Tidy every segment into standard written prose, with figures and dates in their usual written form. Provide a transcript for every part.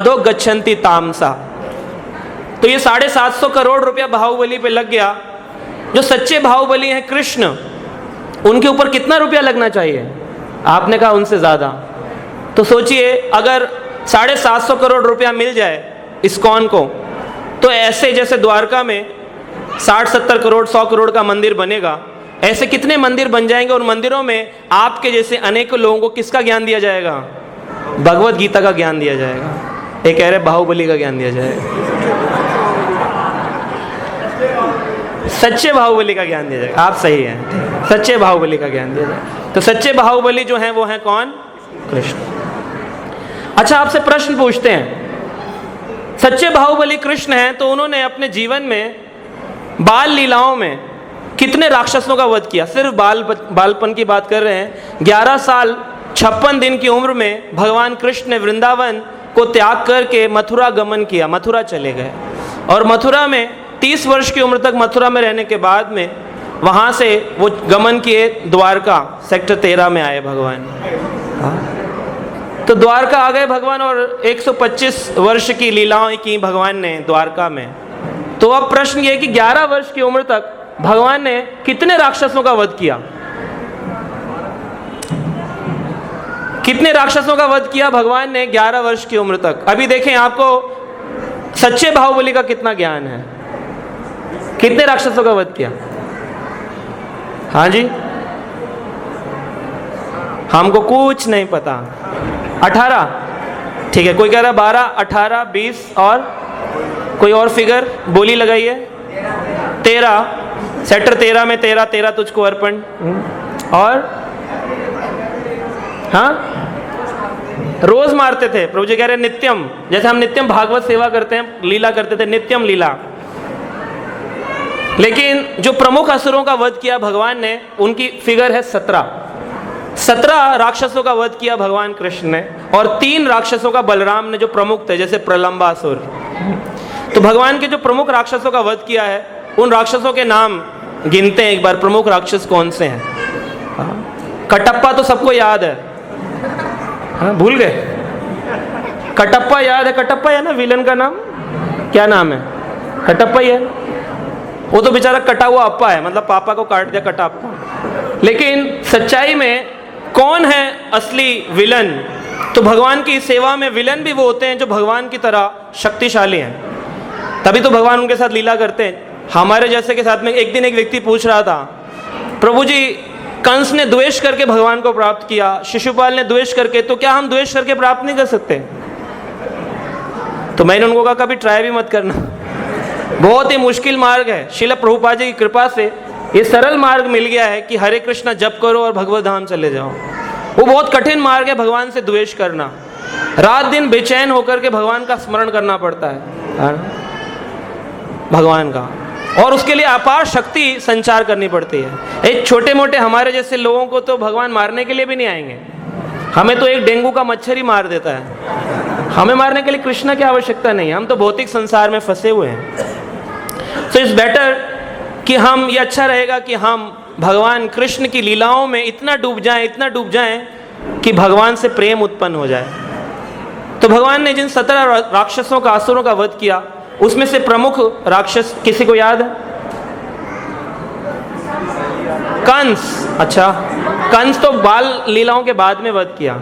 दो गच्छन्ति तामसा। तो ये 750 करोड़ रुपया बाहुबली पे लग गया। जो सच्चे बाहुबली हैं कृष्ण, उनके ऊपर कितना रुपया लगना चाहिए? आपने कहा उनसे ज़्यादा। तो सोचिए अगर 750 करोड़ रुपया मिल जाए इस्कॉन को, तो ऐसे जैसे द्वारका में 60-70 करोड़ 100 करोड़ का मंदिर बनेगा, ऐसे कितने मंदिर बन जाएंगे। और मंदिरों में आपके जैसे अनेकों लोगों को किसका ज्ञान दिया जाएगा? भगवत गीता का ज्ञान दिया जाएगा। एक कह रहे बाहुबली का ज्ञान दिया जाएगा, सच्चे बाहुबली का ज्ञान दिया जाएगा। आप सही हैं, सच्चे बाहुबली का ज्ञान दिया जाएगा। तो सच्चे बाहुबली जो हैं वो हैं कौन? कृष्ण। अच्छा, आपसे प्रश्न पूछते हैं, सच्चे बाहुबली कृष्ण हैं तो उन्होंने अपने जीवन में बाल लीलाओं में कितने राक्षसों का वध किया? सिर्फ बालपन की बात कर रहे हैं। 11 साल 56 दिन की उम्र में भगवान कृष्ण ने वृंदावन को त्याग करके मथुरा गमन किया, मथुरा चले गए। और मथुरा में 30 वर्ष की उम्र तक मथुरा में रहने के बाद में वहाँ से वो गमन किए द्वारका, सेक्टर 13 में आए भगवान। तो द्वारका आ गए भगवान और 125 वर्ष की लीलाएं की भगवान ने द्वारका में। तो अब प्रश्न ये है कि 11 वर्ष की उम्र तक भगवान ने कितने राक्षसों का वध किया? कितने राक्षसों का वध किया भगवान ने 11 वर्ष की उम्र तक? अभी देखें आपको सच्चे बाहुबली का कितना ज्ञान है। कितने राक्षसों का वध किया? हाँ जी, हमको कुछ नहीं पता। 18, ठीक है। कोई कह रहा 12, 18, 20 और कोई और फिगर बोली लगाइए। 13, सेक्टर 13 में 13, 13 तुझको अर्पण। और हाँ, रोज मारते थे। प्रभु जी कह रहे नित्यम, जैसे हम नित्यम भागवत सेवा करते हैं, लीला करते थे, नित्यम लीला। लेकिन जो प्रमुख असुरों का वध किया भगवान ने, उनकी फिगर है 17 राक्षसों का वध किया भगवान कृष्ण ने। और 3 राक्षसों का बलराम ने, जो प्रमुख थे, जैसे प्रलंबासुर। तो भगवान के जो प्रमुख राक्षसों का वध किया है, उन राक्षसों के नाम गिनते हैं एक बार। प्रमुख राक्षस कौन से हैं? कटप्पा तो सबको याद है, हाँ, भूल गए? कटप्पा याद है? कटप्पा है ना विलन का नाम? क्या नाम है? कटप्पा ही है। वो तो बेचारा कटा हुआ अप्पा है, मतलब पापा को काट दिया, कटप्पा। लेकिन सच्चाई में कौन है असली विलन? तो भगवान की सेवा में विलन भी वो होते हैं जो भगवान की तरह शक्तिशाली हैं। तभी तो भगवान उनके साथ लीला करते हैं। हमारे जैसे के साथ में एक दिन एक व्यक्ति पूछ रहा था, प्रभु जी कंस ने द्वेष करके भगवान को प्राप्त किया, शिशुपाल ने द्वेष करके, तो क्या हम द्वेष करके प्राप्त नहीं कर सकते? तो मैंने उनको कहा कभी ट्राई भी मत करना, बहुत ही मुश्किल मार्ग है। श्रील प्रभुपाद जी की कृपा से ये सरल मार्ग मिल गया है कि हरे कृष्णा जप करो और भगवत धाम चले जाओ। वो बहुत कठिन मार्ग है भगवान से द्वेष करना। रात दिन बेचैन होकर के भगवान का स्मरण करना पड़ता है भगवान का, और उसके लिए अपार शक्ति संचार करनी पड़ती है। एक छोटे मोटे हमारे जैसे लोगों को तो भगवान मारने के लिए भी नहीं आएंगे। हमें तो एक डेंगू का मच्छर ही मार देता है, हमें मारने के लिए कृष्ण की आवश्यकता नहीं है। हम तो भौतिक संसार में फंसे हुए हैं। सो इट्स बेटर कि हम, ये अच्छा रहेगा कि हम भगवान कृष्ण की लीलाओं में इतना डूब जाएं कि भगवान से प्रेम उत्पन्न हो जाए। तो भगवान ने जिन 17 राक्षसों का, असुरों का वध किया, उसमें से प्रमुख राक्षस किसी को याद है? कंस। अच्छा, कंस तो बाल लीलाओं के बाद में वध किया।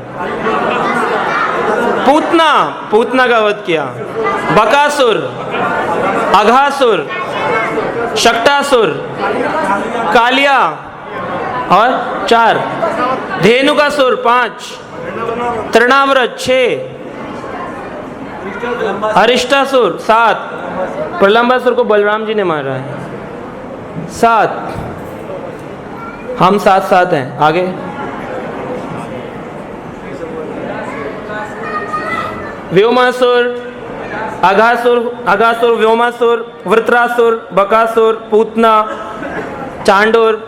पूतना का वध किया। बकासुर, अघासुर, शक्टासुर, कालिया और 4, धेनुकासुर 5, तृणाव्रत 6, अरिष्टासुर 7, प्रलंबासुर को बलराम जी ने मारा है 7। हम 7 हैं। आगे व्योमासुर, अघासुर, व्योमासुर, वृत्रासुर, बकासुर, पूतना, चांडूर,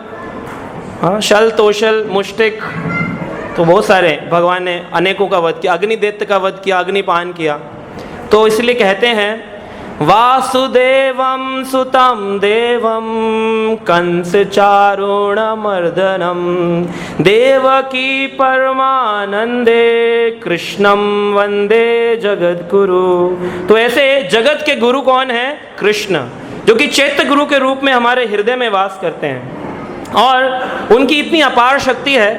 शल, तोशल, मुष्टिक। तो बहुत सारे भगवान ने अनेकों का वध किया। अग्निदैत्य का वध किया, अग्निपान किया। तो इसलिए कहते हैं वासुदेवं सुतं देवं कंस चारुणमर्दनम देवकी परमानंदे कृष्णम वंदे जगद्गुरु। तो ऐसे जगत के गुरु कौन है? कृष्ण, जो कि चैत्य गुरु के रूप में हमारे हृदय में वास करते हैं। और उनकी इतनी अपार शक्ति है,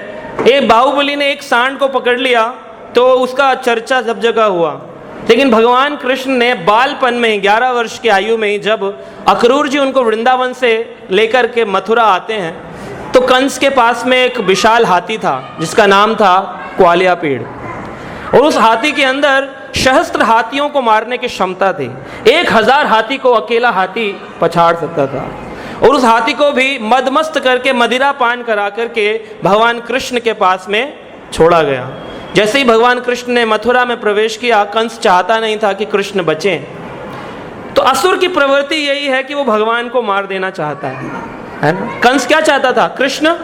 एक बाहुबली ने एक सांड को पकड़ लिया तो उसका चर्चा सब जगह हुआ, लेकिन भगवान कृष्ण ने बालपन में ही 11 वर्ष की आयु में ही जब अक्रूर जी उनको वृंदावन से लेकर के मथुरा आते हैं तो कंस के पास में एक विशाल हाथी था जिसका नाम था ग्वालियापीड़, और उस हाथी के अंदर सहस्त्र हाथियों को मारने की क्षमता थी। 1000 हाथी को अकेला हाथी पछाड़ सकता था, और उस हाथी को भी मदमस्त करके मदिरा पान करा करके भगवान कृष्ण के पास में छोड़ा गया। जैसे ही भगवान कृष्ण ने मथुरा में प्रवेश किया, कंस चाहता नहीं था कि कृष्ण बचें, तो असुर की प्रवृत्ति यही है कि वो भगवान को मार देना चाहता है ना। कंस क्या चाहता था? कृष्ण।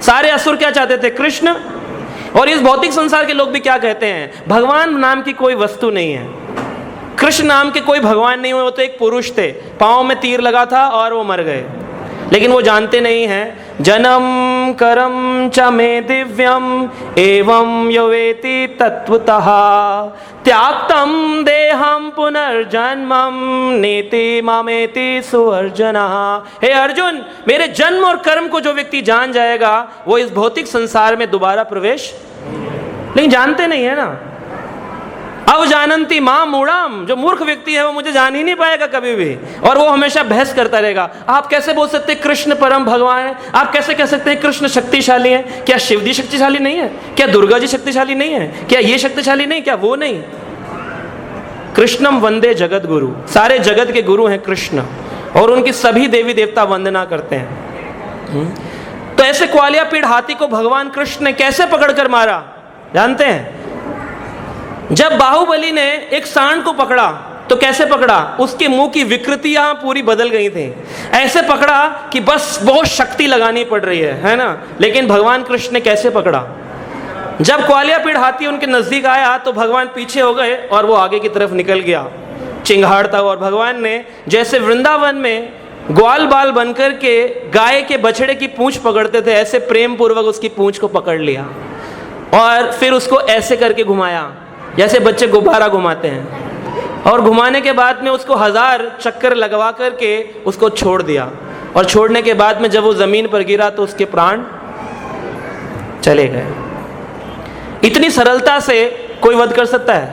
सारे असुर क्या चाहते थे? कृष्ण। और इस भौतिक संसार के लोग भी क्या कहते हैं? भगवान नाम की कोई वस्तु नहीं है, कृष्ण नाम के कोई भगवान नहीं हुए, वो तो एक पुरुष थे, पांव में तीर लगा था और वो मर गए। लेकिन वो जानते नहीं हैं जनम करम च मे दिव्यम एवं यवेति तत्वतः त्याक्तम देहम पुनर्जन्मम नेति मामेति सुअर्जुनः। हे अर्जुन, मेरे जन्म और कर्म को जो व्यक्ति जान जाएगा वो इस भौतिक संसार में दोबारा प्रवेश, लेकिन जानते नहीं है ना। अवजानंती मां मूढ़ाम, जो मूर्ख व्यक्ति है वो मुझे जान ही नहीं पाएगा कभी भी, और वो हमेशा बहस करता रहेगा। आप कैसे बोल सकते हैं कृष्ण परम भगवान है? आप कैसे कह सकते हैं कृष्ण शक्तिशाली है? क्या शिव जी शक्तिशाली नहीं है? क्या दुर्गा जी शक्तिशाली नहीं है? क्या ये शक्तिशाली नहीं? क्या वो नहीं? कृष्णम वंदे जगत गुरु, सारे जगत के गुरु हैं कृष्ण, और उनकी सभी देवी देवता वंदना करते हैं। तो ऐसे ग्वालियापीड़ हाथी को भगवान कृष्ण ने कैसे पकड़कर मारा जानते हैं? जब बाहुबली ने एक सांड को पकड़ा तो कैसे पकड़ा? उसके मुंह की विकृतियां पूरी बदल गई थी। ऐसे पकड़ा कि बस बहुत शक्ति लगानी पड़ रही है ना। लेकिन भगवान कृष्ण ने कैसे पकड़ा? जब ग्वालियापीड़ हाथी उनके नजदीक आया तो भगवान पीछे हो गए और वो आगे की तरफ निकल गया चिंगाड़ता हुआ। और भगवान ने जैसे वृंदावन में ग्वाल बाल बनकर के गाय के बछड़े की पूंछ पकड़ते थे, ऐसे प्रेम पूर्वक उसकी पूंछ को पकड़ लिया और फिर उसको ऐसे करके घुमाया जैसे बच्चे गुब्बारा घुमाते हैं, और घुमाने के बाद में उसको 1000 चक्कर लगवा करके उसको छोड़ दिया। और छोड़ने के बाद में जब वो जमीन पर गिरा तो उसके प्राण चले गए। इतनी सरलता से कोई वध कर सकता है?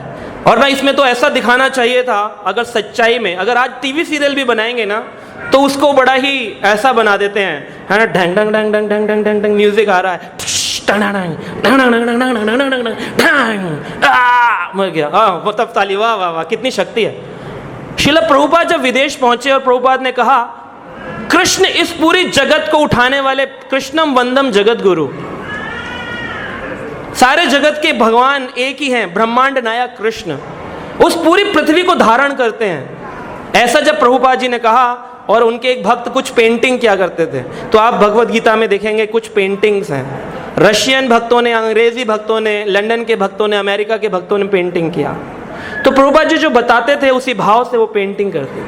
और ना इसमें तो ऐसा दिखाना चाहिए था, अगर सच्चाई में, अगर आज टीवी सीरियल भी बनाएंगे ना तो उसको बड़ा ही ऐसा बना देते हैं, है ना, ढंग ढंग ढंग ढंग ढंग ढंग ढंग ढंग म्यूजिक आ रहा है, मर गया। वो तब ताली, वाह वाह वाह, कितनी शक्ति है। श्रील प्रभुपाद जब विदेश पहुंचे और प्रभुपाद ने कहा कृष्ण इस पूरी जगत को उठाने वाले, कृष्णम वंदम जगत गुरु, सारे जगत के भगवान एक ही हैं, ब्रह्मांड नायक कृष्ण उस पूरी पृथ्वी को धारण करते हैं। ऐसा जब प्रभुपाद जी ने कहा, और उनके एक भक्त कुछ पेंटिंग किया करते थे, तो आप भगवत गीता में देखेंगे कुछ पेंटिंग्स हैं। रशियन भक्तों ने, अंग्रेजी भक्तों ने, लंदन के भक्तों ने, अमेरिका के भक्तों ने पेंटिंग किया। तो प्रभुपाद जी जो बताते थे उसी भाव से वो पेंटिंग करते।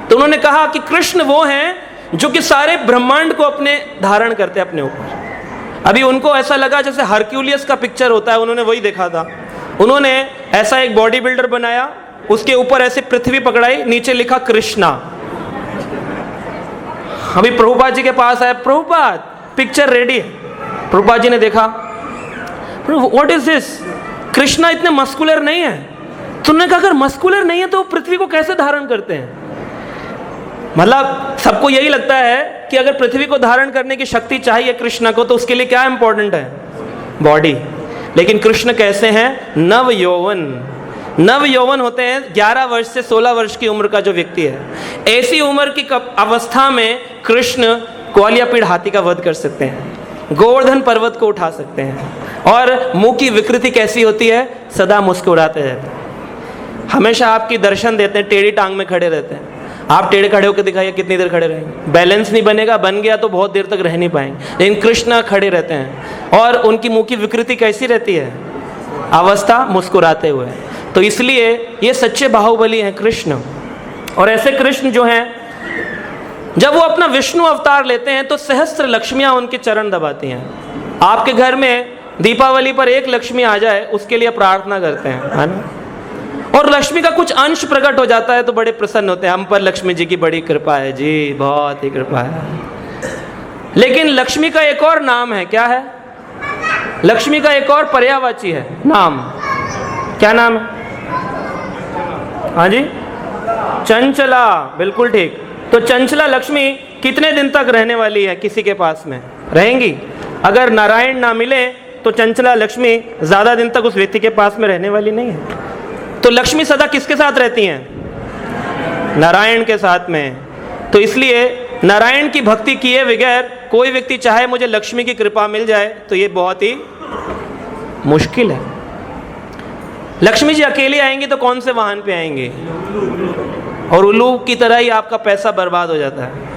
तो उन्होंने कहा कि कृष्ण वो हैं जो कि सारे ब्रह्मांड को अपने धारण करते हैं अपने ऊपर। अभी उनको ऐसा लगा जैसे हरक्यूलियस का पिक्चर होता है, उन्होंने वही देखा था। उन्होंने ऐसा एक बॉडी बिल्डर बनाया, उसके ऊपर ऐसे पृथ्वी पकड़ाई, नीचे लिखा कृष्णा। अभी प्रभुपाद जी के पास आया, प्रभुपाद पिक्चर रेडी है। प्रभुपाद जी ने देखा, व्हाट इज दिस, कृष्णा इतने मस्कुलर नहीं है। तो उन्होंने कहा अगर मस्कुलर नहीं है तो पृथ्वी को कैसे धारण करते हैं? मतलब सबको यही लगता है कि अगर पृथ्वी को धारण करने की शक्ति चाहिए कृष्ण को तो उसके लिए क्या इंपॉर्टेंट है? बॉडी। लेकिन कृष्ण कैसे हैं? नव यौवन। नव यौवन होते हैं 11 वर्ष से 16 वर्ष की उम्र का जो व्यक्ति है। ऐसी उम्र की अवस्था में कृष्ण ग्वालियापीड़ हाथी का वध कर सकते हैं, गोवर्धन पर्वत को उठा सकते हैं। और मुंह की विकृति कैसी होती है? सदा मुस्कुराते रहते हैं, हमेशा आपकी दर्शन देते हैं, टेढ़ी टांग में खड़े रहते हैं। आप टेढ़े खड़े होकर दिखाइए कितनी देर खड़े रहेंगे? बैलेंस नहीं बनेगा, बन गया तो बहुत देर तक रह नहीं पाएंगे। लेकिन कृष्ण खड़े रहते हैं, और उनकी मुंह की विकृति कैसी रहती है? अवस्था मुस्कुराते हुए। तो इसलिए ये सच्चे बाहुबली हैं कृष्ण। और ऐसे कृष्ण जो हैं, जब वो अपना विष्णु अवतार लेते हैं तो सहस्त्र लक्ष्मियां उनके चरण दबाती हैं। आपके घर में दीपावली पर एक लक्ष्मी आ जाए उसके लिए प्रार्थना करते हैं, है ना, और लक्ष्मी का कुछ अंश प्रकट हो जाता है तो बड़े प्रसन्न होते हैं, हम पर लक्ष्मी जी की बड़ी कृपा है जी, बहुत ही कृपा है। लेकिन लक्ष्मी का एक और नाम है, क्या है? लक्ष्मी का एक और पर्यायवाची है नाम, क्या नाम है? हाँ जी, चंचला, बिल्कुल ठीक। तो चंचला लक्ष्मी कितने दिन तक रहने वाली है? किसी के पास में रहेंगी? अगर नारायण ना मिले तो चंचला लक्ष्मी ज्यादा दिन तक उस व्यक्ति के पास में रहने वाली नहीं है। तो लक्ष्मी सदा किसके साथ रहती हैं? नारायण के साथ में। तो इसलिए नारायण की भक्ति किए बगैर कोई व्यक्ति चाहे मुझे लक्ष्मी की कृपा मिल जाए तो ये बहुत ही मुश्किल है। लक्ष्मी जी अकेले आएंगे तो कौन से वाहन पे आएंगे? और उल्लू की तरह ही आपका पैसा बर्बाद हो जाता है।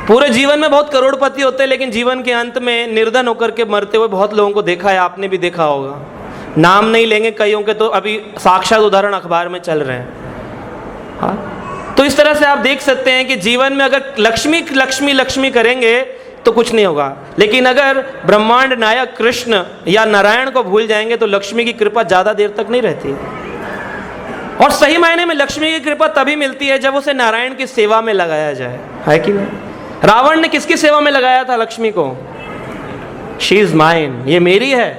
पूरे जीवन में बहुत करोड़पति होते हैं लेकिन जीवन के अंत में निर्धन होकर के मरते हुए बहुत लोगों को देखा है, आपने भी देखा होगा। नाम नहीं लेंगे कईयों के, तो अभी साक्षात उदाहरण अखबार में चल रहे हैं। हाँ, तो इस तरह से आप देख सकते हैं कि जीवन में अगर लक्ष्मी लक्ष्मी लक्ष्मी करेंगे तो कुछ नहीं होगा, लेकिन अगर ब्रह्मांड नायक कृष्ण या नारायण को भूल जाएंगे तो लक्ष्मी की कृपा ज़्यादा देर तक नहीं रहती। और सही मायने में लक्ष्मी की कृपा तभी मिलती है जब उसे नारायण की सेवा में लगाया जाए, है कि नहीं? रावण ने किसकी सेवा में लगाया था लक्ष्मी को? शी इज माइन, ये मेरी है,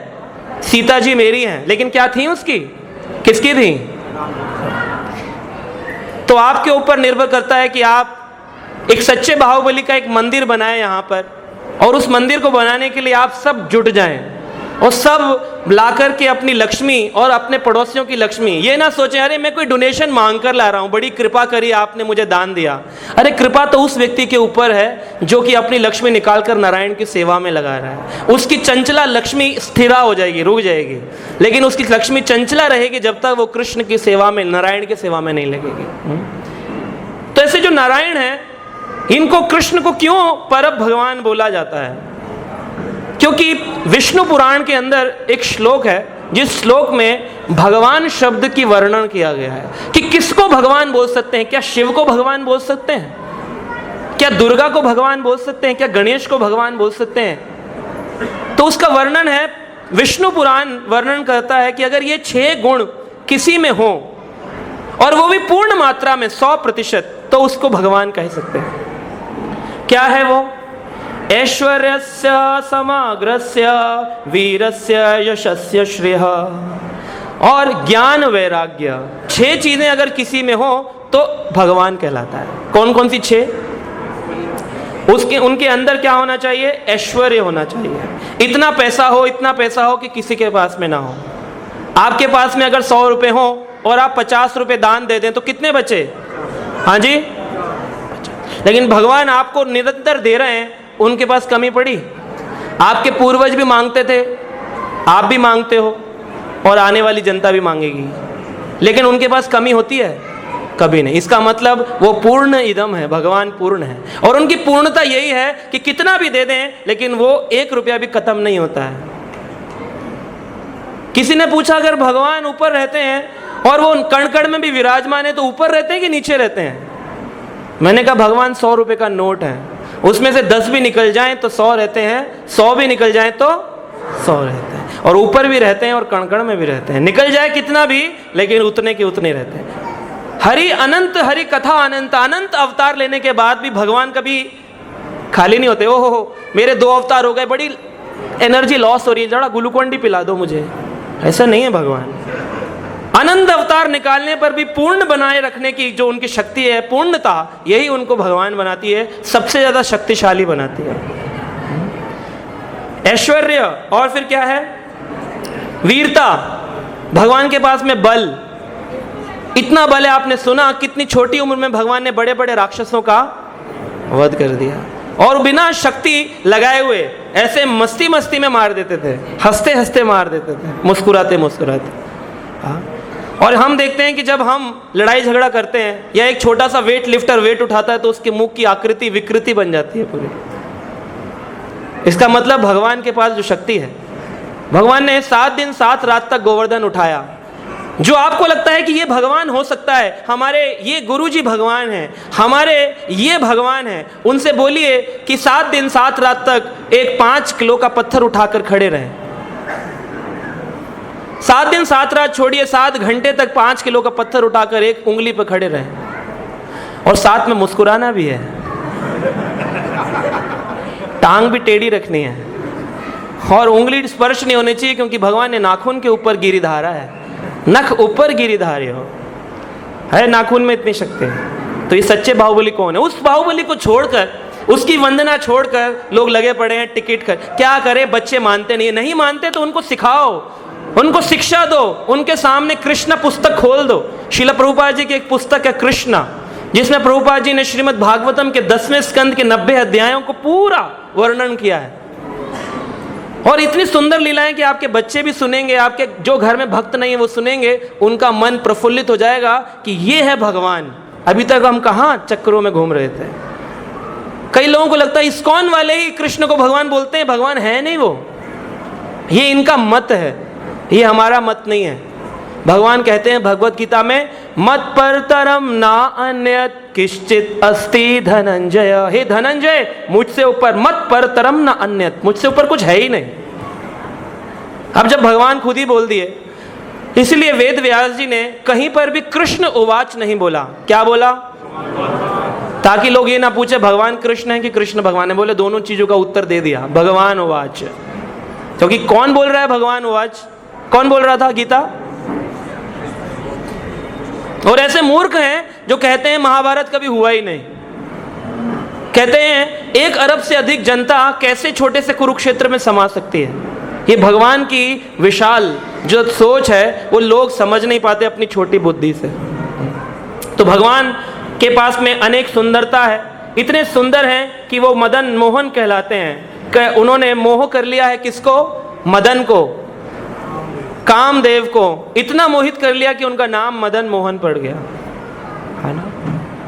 सीता जी मेरी हैं, लेकिन क्या थी उसकी? किसकी थी? तो आपके ऊपर निर्भर करता है कि आप एक सच्चे बाहुबली का एक मंदिर बनाएं यहाँ पर, और उस मंदिर को बनाने के लिए आप सब जुट जाएं और सब लाकर के अपनी लक्ष्मी और अपने पड़ोसियों की लक्ष्मी, ये ना सोचें अरे मैं कोई डोनेशन मांग कर ला रहा हूँ, बड़ी कृपा करी आपने मुझे दान दिया। अरे कृपा तो उस व्यक्ति के ऊपर है जो कि अपनी लक्ष्मी निकाल कर नारायण की सेवा में लगा रहा है। उसकी चंचला लक्ष्मी स्थिरा हो जाएगी, रुक जाएगी, लेकिन उसकी लक्ष्मी चंचला रहेगी जब तक वो कृष्ण की सेवा में, नारायण की सेवा में नहीं लगेगी। तो ऐसे जो नारायण है इनको कृष्ण को क्यों परम भगवान बोला जाता है? क्योंकि विष्णु पुराण के अंदर एक श्लोक है जिस श्लोक में भगवान शब्द की वर्णन किया गया है कि किसको भगवान बोल सकते हैं। क्या शिव को भगवान बोल सकते हैं? क्या दुर्गा को भगवान बोल सकते हैं? क्या गणेश को भगवान बोल सकते हैं? तो उसका वर्णन है, विष्णु पुराण वर्णन करता है कि अगर ये 6 गुण किसी में हो और वो भी पूर्ण मात्रा में 100%, तो उसको भगवान कह सकते हैं। क्या है वो? ऐश्वर्यस्य समग्रस्य वीरस्य यशस्य श्रेयः और ज्ञान वैराग्य। 6 चीजें अगर किसी में हो तो भगवान कहलाता है। कौन कौन सी 6? उनके अंदर क्या होना चाहिए? ऐश्वर्य होना चाहिए। इतना पैसा हो कि किसी के पास में ना हो। आपके पास में अगर 100 रुपए हो और आप 50 रुपए दान दे दें तो कितने बचे? हाँ जी, लेकिन भगवान आपको निरंतर दे रहे हैं, उनके पास कमी पड़ी? आपके पूर्वज भी मांगते थे, आप भी मांगते हो और आने वाली जनता भी मांगेगी, लेकिन उनके पास कमी होती है? कभी नहीं। इसका मतलब वो पूर्ण इदम है, भगवान पूर्ण है, और उनकी पूर्णता यही है कि कितना भी दे दें लेकिन वो 1 रुपया भी खत्म नहीं होता है। किसी ने पूछा अगर भगवान ऊपर रहते हैं और वो कण कण में भी विराजमान है तो ऊपर रहते हैं कि नीचे रहते हैं? मैंने कहा भगवान 100 रुपए का नोट है, उसमें से 10 भी निकल जाएं तो 100 रहते हैं, 100 भी निकल जाएं तो 100 रहते हैं, और ऊपर भी रहते हैं और कण कण में भी रहते हैं। निकल जाए कितना भी लेकिन उतने के उतने रहते हैं। हरि अनंत, हरि कथा अनंत, अनंत अवतार लेने के बाद भी भगवान कभी खाली नहीं होते। ओहो मेरे 2 अवतार हो गए, बड़ी एनर्जी लॉस हो रही है, जरा ग्लूकोन डी पिला दो मुझे। ऐसा नहीं है भगवान। अनंत अवतार निकालने पर भी पूर्ण बनाए रखने की जो उनकी शक्ति है, पूर्णता, यही उनको भगवान बनाती है, सबसे ज्यादा शक्तिशाली बनाती है। ऐश्वर्य, और फिर क्या है? वीरता। भगवान के पास में बल, इतना बल है, आपने सुना कितनी छोटी उम्र में भगवान ने बड़े बड़े राक्षसों का वध कर दिया, और बिना शक्ति लगाए हुए ऐसे मस्ती मस्ती में मार देते थे, हंसते हंसते मार देते थे, मुस्कुराते मुस्कुराते। और हम देखते हैं कि जब हम लड़ाई झगड़ा करते हैं या एक छोटा सा वेट लिफ्टर वेट उठाता है तो उसके मुख की आकृति विकृति बन जाती है पूरी। इसका मतलब भगवान के पास जो शक्ति है, भगवान ने 7 दिन 7 रात तक गोवर्धन उठाया, जो आपको लगता है कि ये भगवान हो सकता है, हमारे ये गुरुजी भगवान हैं, हमारे ये भगवान हैं, उनसे बोलिए कि 7 दिन 7 रात तक एक 5 किलो का पत्थर उठाकर खड़े रहें। 7 दिन 7 रात छोड़िए, 7 घंटे तक 5 किलो का पत्थर उठाकर एक उंगली पर खड़े रहें, और साथ में मुस्कुराना भी है, टांग भी टेढ़ी रखनी है, और उंगली स्पर्श नहीं होनी चाहिए, क्योंकि भगवान ने नाखून के ऊपर गिरिधारा है, नख ऊपर गिरिधारी हो है, नाखून में इतनी शक्ति है। तो ये सच्चे बाहुबली कौन है? उस बाहुबली को छोड़कर, उसकी वंदना छोड़कर लोग लगे पड़े हैं टिकट कर। क्या करें, बच्चे मानते नहीं मानते तो उनको सिखाओ, उनको शिक्षा दो, उनके सामने कृष्ण पुस्तक खोल दो। श्रील प्रभुपाद जी की एक पुस्तक है कृष्णा, जिसमें प्रभुपाद जी ने श्रीमद् भागवतम के 10वें स्कंद के 90 अध्यायों को पूरा वर्णन किया है, और इतनी सुंदर लीलाएं कि आपके बच्चे भी सुनेंगे, आपके जो घर में भक्त नहीं है वो सुनेंगे, उनका मन प्रफुल्लित हो जाएगा कि ये है भगवान। अभी तक हम कहाँ चक्रों में घूम रहे थे। कई लोगों को लगता है इस्कॉन वाले ही कृष्ण को भगवान बोलते हैं, भगवान है नहीं वो, ये इनका मत है, ये हमारा मत नहीं है। भगवान कहते हैं भगवत गीता में, मत परतरम ना अन्यत किश्चित अस्ति धनंजय। हे धनंजय, मुझसे ऊपर मत परतरम ना अन्यत, मुझसे ऊपर कुछ है ही नहीं। अब जब भगवान खुद ही बोल दिए, इसलिए वेद व्यास जी ने कहीं पर भी कृष्ण उवाच नहीं बोला। क्या बोला? ताकि लोग ये ना पूछे भगवान कृष्ण है कि कृष्ण भगवान है। बोले दोनों चीजों का उत्तर दे दिया, भगवान उवाच। क्योंकि कौन बोल रहा है भगवान उवाच? कौन बोल रहा था? गीता। और ऐसे मूर्ख हैं जो कहते हैं महाभारत कभी हुआ ही नहीं। कहते हैं 1 अरब से अधिक जनता कैसे छोटे से कुरुक्षेत्र में समा सकती है। ये भगवान की विशाल जो सोच है वो लोग समझ नहीं पाते अपनी छोटी बुद्धि से। तो भगवान के पास में अनेक सुंदरता है, इतने सुंदर हैं कि वो मदन मोहन कहलाते हैं। उन्होंने मोह कर लिया है किसको? मदन को, कामदेव को इतना मोहित कर लिया कि उनका नाम मदन मोहन पड़ गया, है ना।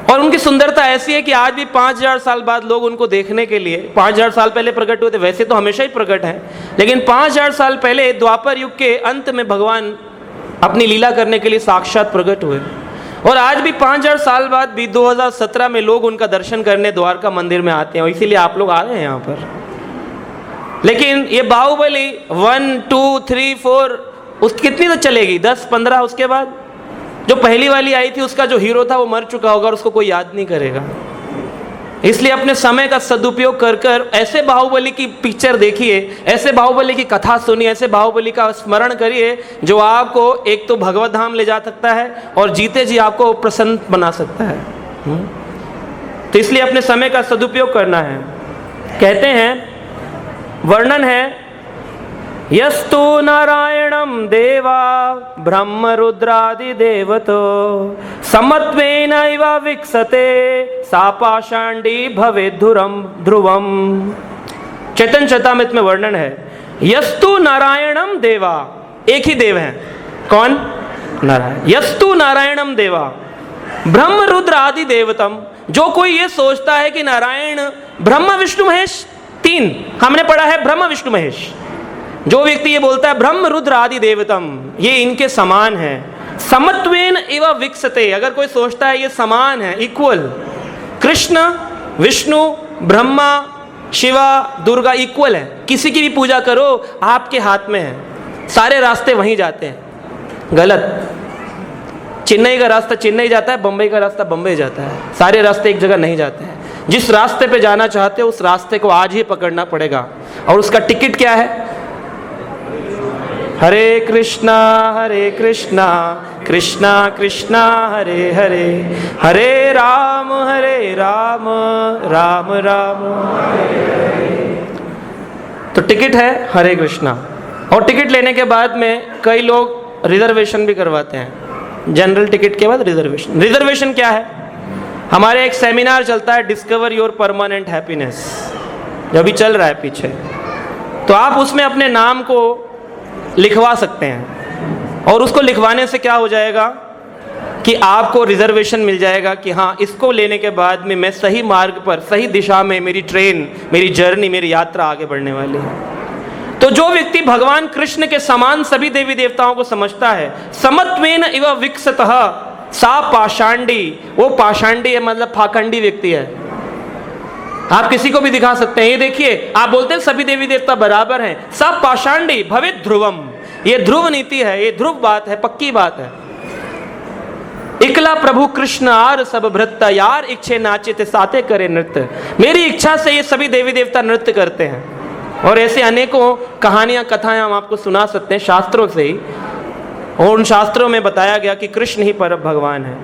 और उनकी सुंदरता ऐसी है कि आज भी 5000 साल बाद लोग उनको देखने के लिए, 5000 साल पहले प्रकट हुए थे, वैसे तो हमेशा ही प्रकट हैं, लेकिन 5000 साल पहले द्वापर युग के अंत में भगवान अपनी लीला करने के लिए साक्षात प्रकट हुए। और आज भी 5000 साल बाद भी 2017 में लोग उनका दर्शन करने द्वारका मंदिर में आते हैं, इसीलिए आप लोग आ रहे हैं यहाँ पर। लेकिन ये बाहुबली 1, 2, 3, 4 उस कितनी तो चलेगी? 10, 15। उसके बाद जो पहली वाली आई थी उसका जो हीरो था वो मर चुका होगा और उसको कोई याद नहीं करेगा। इसलिए अपने समय का सदुपयोग कर कर ऐसे बाहुबली की पिक्चर देखिए, ऐसे बाहुबली की कथा सुनिए, ऐसे बाहुबली का स्मरण करिए जो आपको एक तो भगवत धाम ले जा सकता है और जीते जी आपको प्रसन्न बना सकता है। तो इसलिए अपने समय का सदुपयोग करना है। कहते हैं, वर्णन है, यस्तु नारायणं देवा ब्रह्म रुद्रादि देवतो समत्वेनैव विकसते सा पाषाण्डी भवेत् ध्रुवम्। चैतन्य चरितामृत में वर्णन है, यस्तु नारायणं देवा, एक ही देव है, कौन? नारायण। यस्तु नारायणं देवा ब्रह्म रुद्र आदि देवतम। जो कोई ये सोचता है कि नारायण ब्रह्म विष्णु महेश, 3 हमने पढ़ा है, ब्रह्म विष्णु महेश। जो व्यक्ति ये बोलता है ब्रह्म रुद्र आदि देवतम, ये इनके समान है, समत्वेन एव विकसते, अगर कोई सोचता है ये समान है, इक्वल, कृष्ण विष्णु ब्रह्मा शिवा दुर्गा इक्वल है, किसी की भी पूजा करो आपके हाथ में है, सारे रास्ते वहीं जाते हैं। गलत। चेन्नई का रास्ता चेन्नई जाता है, बंबई का रास्ता बंबई जाता है, सारे रास्ते एक जगह नहीं जाते हैं। जिस रास्ते पे जाना चाहते हो उस रास्ते को आज ही पकड़ना पड़ेगा, और उसका टिकट क्या है? हरे कृष्णा कृष्णा कृष्णा हरे हरे, हरे राम राम राम हरे हरे। तो टिकट है हरे कृष्णा। और टिकट लेने के बाद में कई लोग रिजर्वेशन भी करवाते हैं, जनरल टिकट के बाद रिजर्वेशन। रिजर्वेशन क्या है? हमारे एक सेमिनार चलता है, डिस्कवर योर परमानेंट हैप्पीनेस, जो भी चल रहा है पीछे, तो आप उसमें अपने नाम को लिखवा सकते हैं। और उसको लिखवाने से क्या हो जाएगा कि आपको रिजर्वेशन मिल जाएगा कि हाँ, इसको लेने के बाद में मैं सही मार्ग पर, सही दिशा में मेरी ट्रेन, मेरी जर्नी, मेरी यात्रा आगे बढ़ने वाली है। तो जो व्यक्ति भगवान कृष्ण के समान सभी देवी देवताओं को समझता है, समत्वेन इव विकसतः सा पाषांडी, वो पाषांडी है मतलब फाखंडी व्यक्ति है। आप किसी को भी दिखा सकते हैं, ये देखिए आप बोलते हैं सभी देवी देवता बराबर हैं, सा पाषांडी भवेत् ध्रुवम, ये ध्रुव नीति है, ये ध्रुव बात है, पक्की बात है। इकला प्रभु कृष्ण आर सब भृत्ता, यार इच्छे नाचित साथे करे नृत्य, मेरी इच्छा से ये सभी देवी देवता नृत्य करते हैं। और ऐसे अनेकों कहानियां कथाएं हम आपको सुना सकते हैं शास्त्रों से ही, और उन शास्त्रों में बताया गया कि कृष्ण ही पर भगवान है।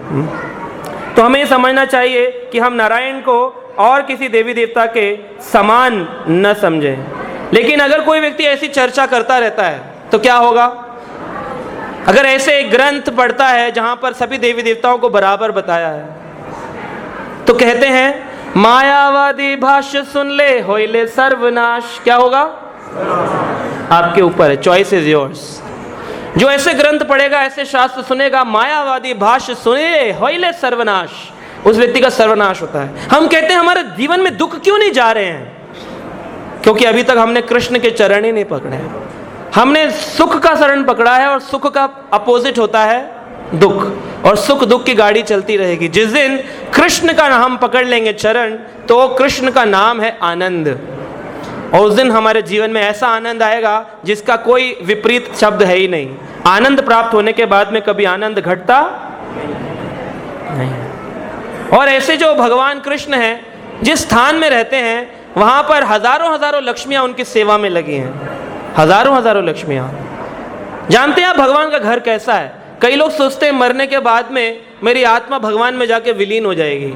तो हमें समझना चाहिए कि हम नारायण को और किसी देवी देवता के समान न समझें। लेकिन अगर कोई व्यक्ति ऐसी चर्चा करता रहता है तो क्या होगा? अगर ऐसे एक ग्रंथ पढ़ता है जहां पर सभी देवी देवताओं को बराबर बताया है, तो कहते हैं मायावादी भाष्य सुन ले होइले सर्वनाश। क्या होगा? आपके ऊपर है, चॉइस इज योर्स। जो ऐसे ग्रंथ पढ़ेगा, ऐसे शास्त्र सुनेगा, मायावादी भाष्य सुने होइले सर्वनाश, उस व्यक्ति का सर्वनाश होता है। हम कहते हैं हमारे जीवन में दुख क्यों नहीं जा रहे हैं? क्योंकि अभी तक हमने कृष्ण के चरण ही नहीं पकड़े हैं। हमने सुख का शरण पकड़ा है, और सुख का अपोजिट होता है दुख, और सुख दुख की गाड़ी चलती रहेगी। जिस दिन कृष्ण का हम पकड़ लेंगे चरण, तो कृष्ण का नाम है आनंद, और उस दिन हमारे जीवन में ऐसा आनंद आएगा जिसका कोई विपरीत शब्द है ही नहीं। आनंद प्राप्त होने के बाद में कभी आनंद घटता नहीं। और ऐसे जो भगवान कृष्ण हैं, जिस स्थान में रहते हैं वहां पर हजारों हजारों लक्ष्मियां उनकी सेवा में लगी हैं, हजारों हजारों लक्ष्मियां। जानते हैं आप भगवान का घर कैसा है? कई लोग सोचते हैं मरने के बाद में मेरी आत्मा भगवान में जाके विलीन हो जाएगी।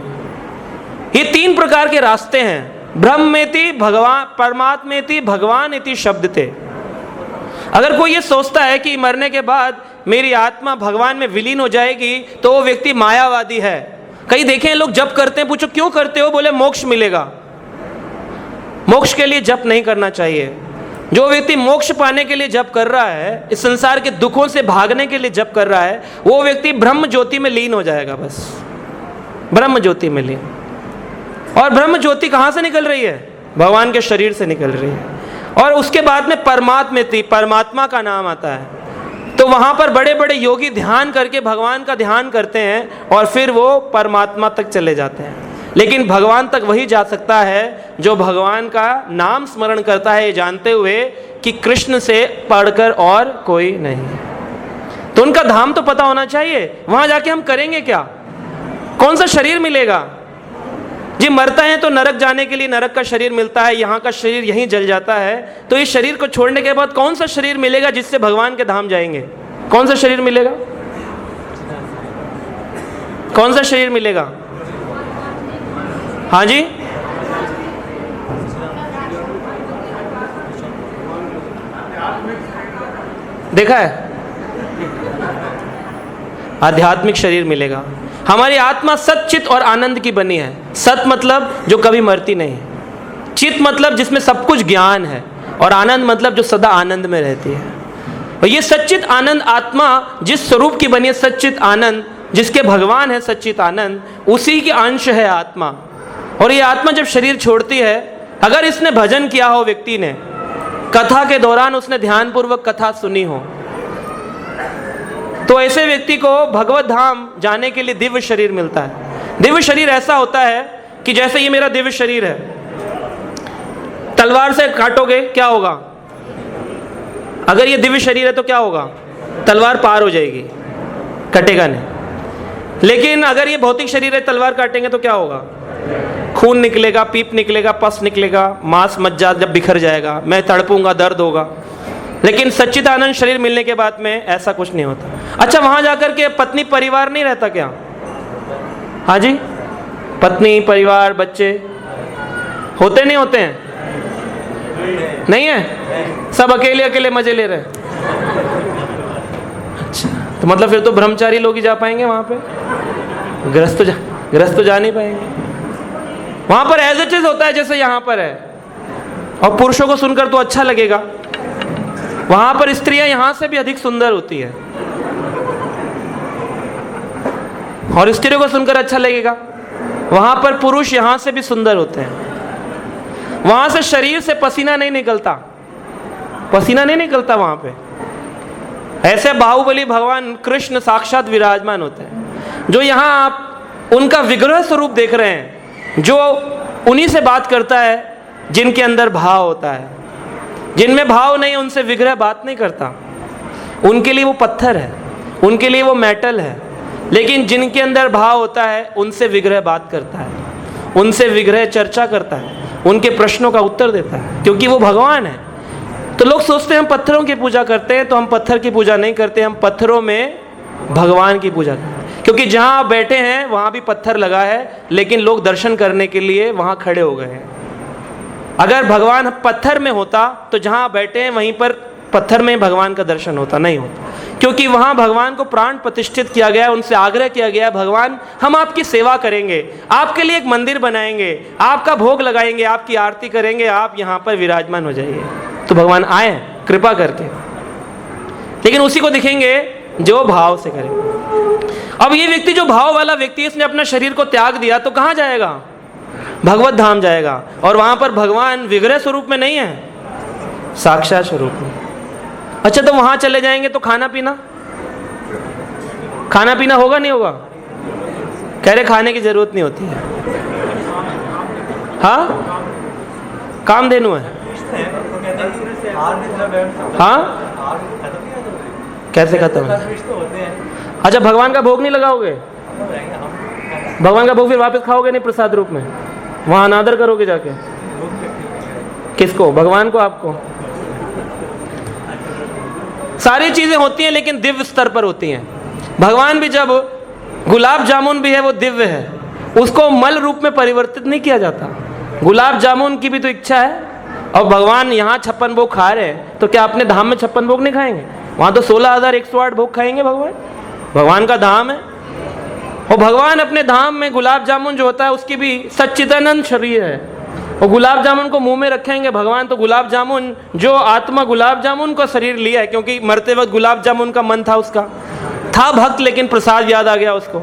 ये 3 प्रकार के रास्ते हैं, ब्रह्मेति भगवान, परमात्मेति भगवान इति शब्द थे। अगर कोई ये सोचता है कि मरने के बाद मेरी आत्मा भगवान में विलीन हो जाएगी, तो वो व्यक्ति मायावादी है। कई देखे लोग जप करते हैं, पूछो क्यों करते हो? बोले मोक्ष मिलेगा। मोक्ष के लिए जप नहीं करना चाहिए। जो व्यक्ति मोक्ष पाने के लिए जप कर रहा है, इस संसार के दुखों से भागने के लिए जप कर रहा है, वो व्यक्ति ब्रह्म ज्योति में लीन हो जाएगा। बस ब्रह्म ज्योति में लीन। और ब्रह्म ज्योति कहाँ से निकल रही है? भगवान के शरीर से निकल रही है। और उसके बाद में परमात्मा का नाम आता है। तो वहाँ पर बड़े बड़े योगी ध्यान करके भगवान का ध्यान करते हैं, और फिर वो परमात्मा तक चले जाते हैं। लेकिन भगवान तक वही जा सकता है जो भगवान का नाम स्मरण करता है, ये जानते हुए कि कृष्ण से पढ़कर और कोई नहीं। तो उनका धाम तो पता होना चाहिए। वहां जाके हम करेंगे क्या? कौन सा शरीर मिलेगा? जी मरता है तो नरक जाने के लिए नरक का शरीर मिलता है, यहाँ का शरीर यहीं जल जाता है। तो इस शरीर को छोड़ने के बाद कौन सा शरीर मिलेगा जिससे भगवान के धाम जाएंगे? कौन सा शरीर मिलेगा? कौन सा शरीर मिलेगा? हाँ जी, देखा है, आध्यात्मिक शरीर मिलेगा। हमारी आत्मा सत चित और आनंद की बनी है। सत मतलब जो कभी मरती नहीं है, चित मतलब जिसमें सब कुछ ज्ञान है, और आनंद मतलब जो सदा आनंद में रहती है। और ये सच्चित आनंद आत्मा जिस स्वरूप की बनी है, सच्चित आनंद, जिसके भगवान है सच्चित आनंद, उसी के अंश है आत्मा। और ये आत्मा जब शरीर छोड़ती है, अगर इसने भजन किया हो, व्यक्ति ने कथा के दौरान उसने ध्यानपूर्वक कथा सुनी हो, तो ऐसे व्यक्ति को भगवत धाम जाने के लिए दिव्य शरीर मिलता है। दिव्य शरीर ऐसा होता है कि जैसे ये मेरा दिव्य शरीर है, तलवार से काटोगे क्या होगा? अगर ये दिव्य शरीर है तो क्या होगा? तलवार पार हो जाएगी, कटेगा नहीं। लेकिन अगर ये भौतिक शरीर है, तलवार काटेंगे तो क्या होगा? खून निकलेगा, पीप निकलेगा, पस निकलेगा, मांस मज्जा जब बिखर जाएगा, मैं तड़पूंगा, दर्द होगा। लेकिन सच्चिदानंद शरीर मिलने के बाद में ऐसा कुछ नहीं होता। अच्छा, वहां जाकर के पत्नी परिवार नहीं रहता क्या? हाँ जी, पत्नी परिवार बच्चे होते नहीं होते हैं? नहीं है, सब अकेले अकेले मजे ले रहे हैं। अच्छा, तो मतलब फिर तो ब्रह्मचारी लोग ही जा पाएंगे वहां पे, गृहस्थ तो जा नहीं पाएंगे। वहां पर एज इट इज होता है जैसे यहाँ पर है। और पुरुषों को सुनकर तो अच्छा लगेगा, वहां पर स्त्रियां यहां से भी अधिक सुंदर होती है, और स्त्रियों को सुनकर अच्छा लगेगा, वहां पर पुरुष यहां से भी सुंदर होते हैं। वहां से शरीर से पसीना नहीं निकलता, पसीना नहीं निकलता वहां पे। ऐसे बाहुबली भगवान कृष्ण साक्षात विराजमान होते हैं, जो यहाँ आप उनका विग्रह स्वरूप देख रहे हैं, जो उन्हीं से बात करता है जिनके अंदर भाव होता है। जिनमें भाव नहीं उनसे विग्रह बात नहीं करता, उनके लिए वो पत्थर है, उनके लिए वो मेटल है। लेकिन जिनके अंदर भाव होता है उनसे विग्रह बात करता है, उनसे विग्रह चर्चा करता है, उनके प्रश्नों का उत्तर देता है, क्योंकि वो भगवान है। तो लोग सोचते हैं हम पत्थरों की पूजा करते हैं, तो हम पत्थर की पूजा नहीं करते, हम पत्थरों में भगवान की पूजा करते हैं। क्योंकि जहाँ आप बैठे हैं वहाँ भी पत्थर लगा है, लेकिन लोग दर्शन करने के लिए वहाँ खड़े हो गए हैं। अगर भगवान पत्थर में होता तो जहाँ बैठे हैं वहीं पर पत्थर में भगवान का दर्शन होता नहीं होता, क्योंकि वहाँ भगवान को प्राण प्रतिष्ठित किया गया है। उनसे आग्रह किया गया है, भगवान हम आपकी सेवा करेंगे, आपके लिए एक मंदिर बनाएंगे, आपका भोग लगाएंगे, आपकी आरती करेंगे, आप यहाँ पर विराजमान हो जाइए। तो भगवान आए कृपा करके, लेकिन उसी को दिखेंगे जो भाव से करेंगे। अब ये व्यक्ति जो भाव वाला व्यक्ति है, इसने अपना शरीर को त्याग दिया तो कहाँ जाएगा? भगवत धाम जाएगा, और वहां पर भगवान विग्रह स्वरूप में नहीं है, साक्षात स्वरूप में। अच्छा, तो वहां चले जाएंगे तो खाना पीना होगा नहीं होगा? कह रहे खाने की जरूरत नहीं होती है। हाँ, कामधेनु है। हाँ, कैसे खत्म है? अच्छा, भगवान का भोग नहीं लगाओगे? भगवान का भोग फिर वापस खाओगे नहीं प्रसाद रूप में? वहां अनादर करोगे जाके? किसको? भगवान को? आपको? सारी चीजें होती हैं लेकिन दिव्य स्तर पर होती हैं। भगवान भी, जब गुलाब जामुन भी है वो दिव्य है, उसको मल रूप में परिवर्तित नहीं किया जाता। गुलाब जामुन की भी तो इच्छा है, और भगवान यहाँ 56 भोग खा रहे हैं, तो क्या अपने धाम में 56 भोग नहीं खाएंगे? वहां तो 16,108 भोग खाएंगे भगवान का धाम है। और भगवान अपने धाम में गुलाब जामुन जो होता है उसकी भी सच्चिदानंद शरीर है, और गुलाब जामुन को मुंह में रखेंगे भगवान, तो गुलाब जामुन, जो आत्मा गुलाब जामुन का शरीर लिया है, क्योंकि मरते वक्त गुलाब जामुन का मन था, उसका था भक्त, लेकिन प्रसाद याद आ गया उसको।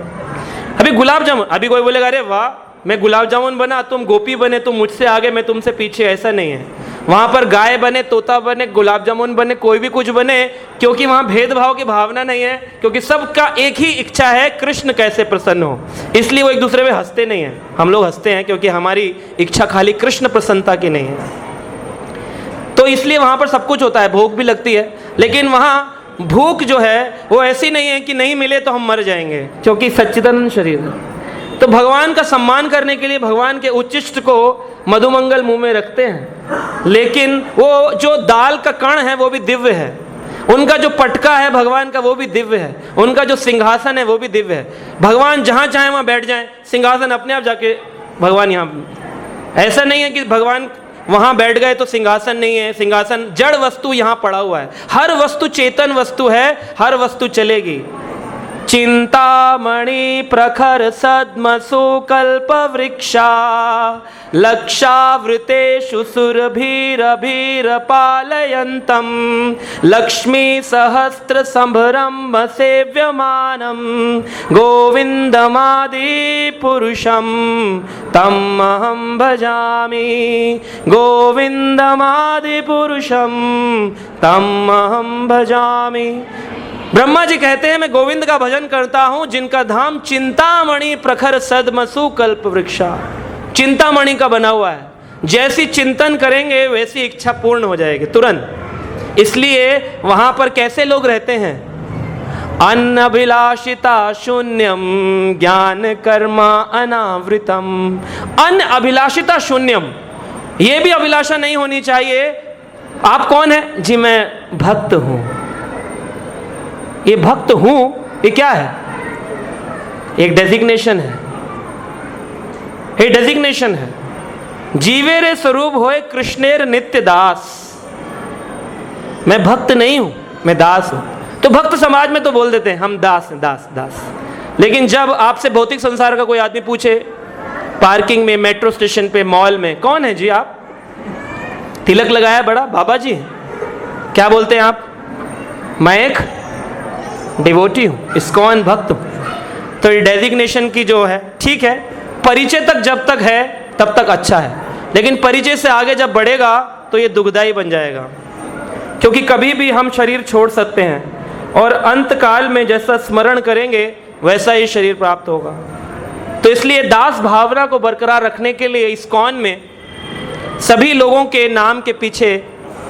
अभी गुलाब जामुन, अभी कोई बोलेगा अरे वाह मैं गुलाब जामुन बना, तुम गोपी बने, तुम मुझसे आगे मैं तुमसे पीछे, ऐसा नहीं है। वहां पर गाय बने, तोता बने, गुलाब जामुन बने, कोई भी कुछ बने, क्योंकि वहां भेदभाव की भावना नहीं है, क्योंकि सबका एक ही इच्छा है कृष्ण कैसे प्रसन्न हो। इसलिए वो एक दूसरे में हंसते नहीं है, हम लोग हंसते हैं क्योंकि हमारी इच्छा खाली कृष्ण प्रसन्नता की नहीं है। तो इसलिए वहां पर सब कुछ होता है, भूख भी लगती है, लेकिन वहां भूख जो है वो ऐसी नहीं है कि नहीं मिले तो हम मर जाएंगे, क्योंकि सच्चिदानंद शरीर है। तो भगवान का सम्मान करने के लिए भगवान के उच्चिष्ट को मधुमंगल मुंह में रखते हैं, लेकिन वो जो दाल का कण है वो भी दिव्य है, उनका जो पटका है भगवान का वो भी दिव्य है, उनका जो सिंहासन है वो भी दिव्य है। भगवान जहाँ चाहे वहाँ बैठ जाएं, सिंहासन अपने आप जाके भगवान यहाँ, ऐसा नहीं है कि भगवान वहाँ बैठ गए तो सिंहासन नहीं है। सिंहासन जड़ वस्तु यहाँ पड़ा हुआ है, हर वस्तु चेतन वस्तु है, हर वस्तु चलेगी। चिंतामणि प्रखर सद्मसु कल्प वृक्षा लक्षावृतेषु सुरभिरभिर पालयन्तं लक्ष्मी सहस्र संभ्रम सेव्यमानं गोविंदमादि पुरुषं तम् अहं भजामि, गोविंदमादि पुरुषं तम् अहं भजामि। ब्रह्मा जी कहते हैं मैं गोविंद का भजन करता हूं जिनका धाम चिंतामणि प्रखर सद्मसु कल्प वृक्षा, चिंतामणि का बना हुआ है। जैसी चिंतन करेंगे वैसी इच्छा पूर्ण हो जाएगी तुरंत। इसलिए वहां पर कैसे लोग रहते हैं? अनभिलाषिता शून्यम ज्ञान कर्मा अनावृतम। अनभिलाषिता शून्यम, ये भी अभिलाषा नहीं होनी चाहिए। आप कौन है? जी मैं भक्त हूं। ये भक्त हूं ये क्या है? एक डेजिग्नेशन है, ये डेजिग्नेशन है। जीवेरे स्वरूप होए कृष्णेर नित्य दास। मैं भक्त नहीं हूं, मैं दास हूं। तो भक्त समाज में तो बोल देते हैं हम दास हैं, दास दास। लेकिन जब आपसे भौतिक संसार का कोई आदमी पूछे, पार्किंग में, मेट्रो स्टेशन पे, मॉल में, कौन है जी आप? तिलक लगाया बड़ा, बाबा जी। क्या बोलते हैं आप? मैं एक डिवोटी हूँ, इस्कॉन भक्त हूँ। तो ये डेजिग्नेशन की जो है ठीक है, परिचय तक जब तक है तब तक अच्छा है, लेकिन परिचय से आगे जब बढ़ेगा तो ये दुखदाई बन जाएगा। क्योंकि कभी भी हम शरीर छोड़ सकते हैं और अंत काल में जैसा स्मरण करेंगे वैसा ही शरीर प्राप्त होगा। तो इसलिए दास भावना को बरकरार रखने के लिए इस्कॉन में सभी लोगों के नाम के पीछे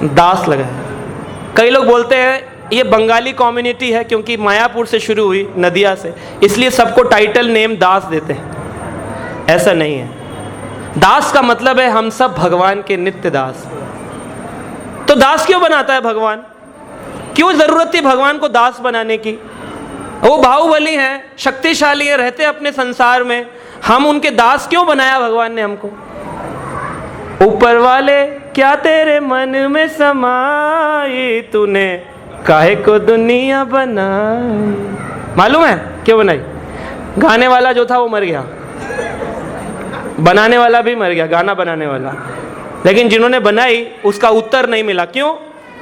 दास लगा है। कई लोग बोलते हैं ये बंगाली कम्युनिटी है क्योंकि मायापुर से शुरू हुई, नदिया से, इसलिए सबको टाइटल नेम दास देते हैं। ऐसा नहीं है। दास का मतलब है हम सब भगवान के नित्य दास। तो दास क्यों बनाता है भगवान? क्यों जरूरत थी भगवान को दास बनाने की? वो बाहुबली हैं, शक्तिशाली है, रहते अपने संसार में, हम उनके दास क्यों बनाया भगवान ने हमको? ऊपर वाले क्या तेरे मन में समाई, तूने काहे को दुनिया बनाई। मालूम है क्यों बनाई? गाने वाला जो था वो मर गया, बनाने वाला भी मर गया, गाना बनाने वाला। लेकिन जिन्होंने बनाई उसका उत्तर नहीं मिला। क्यों?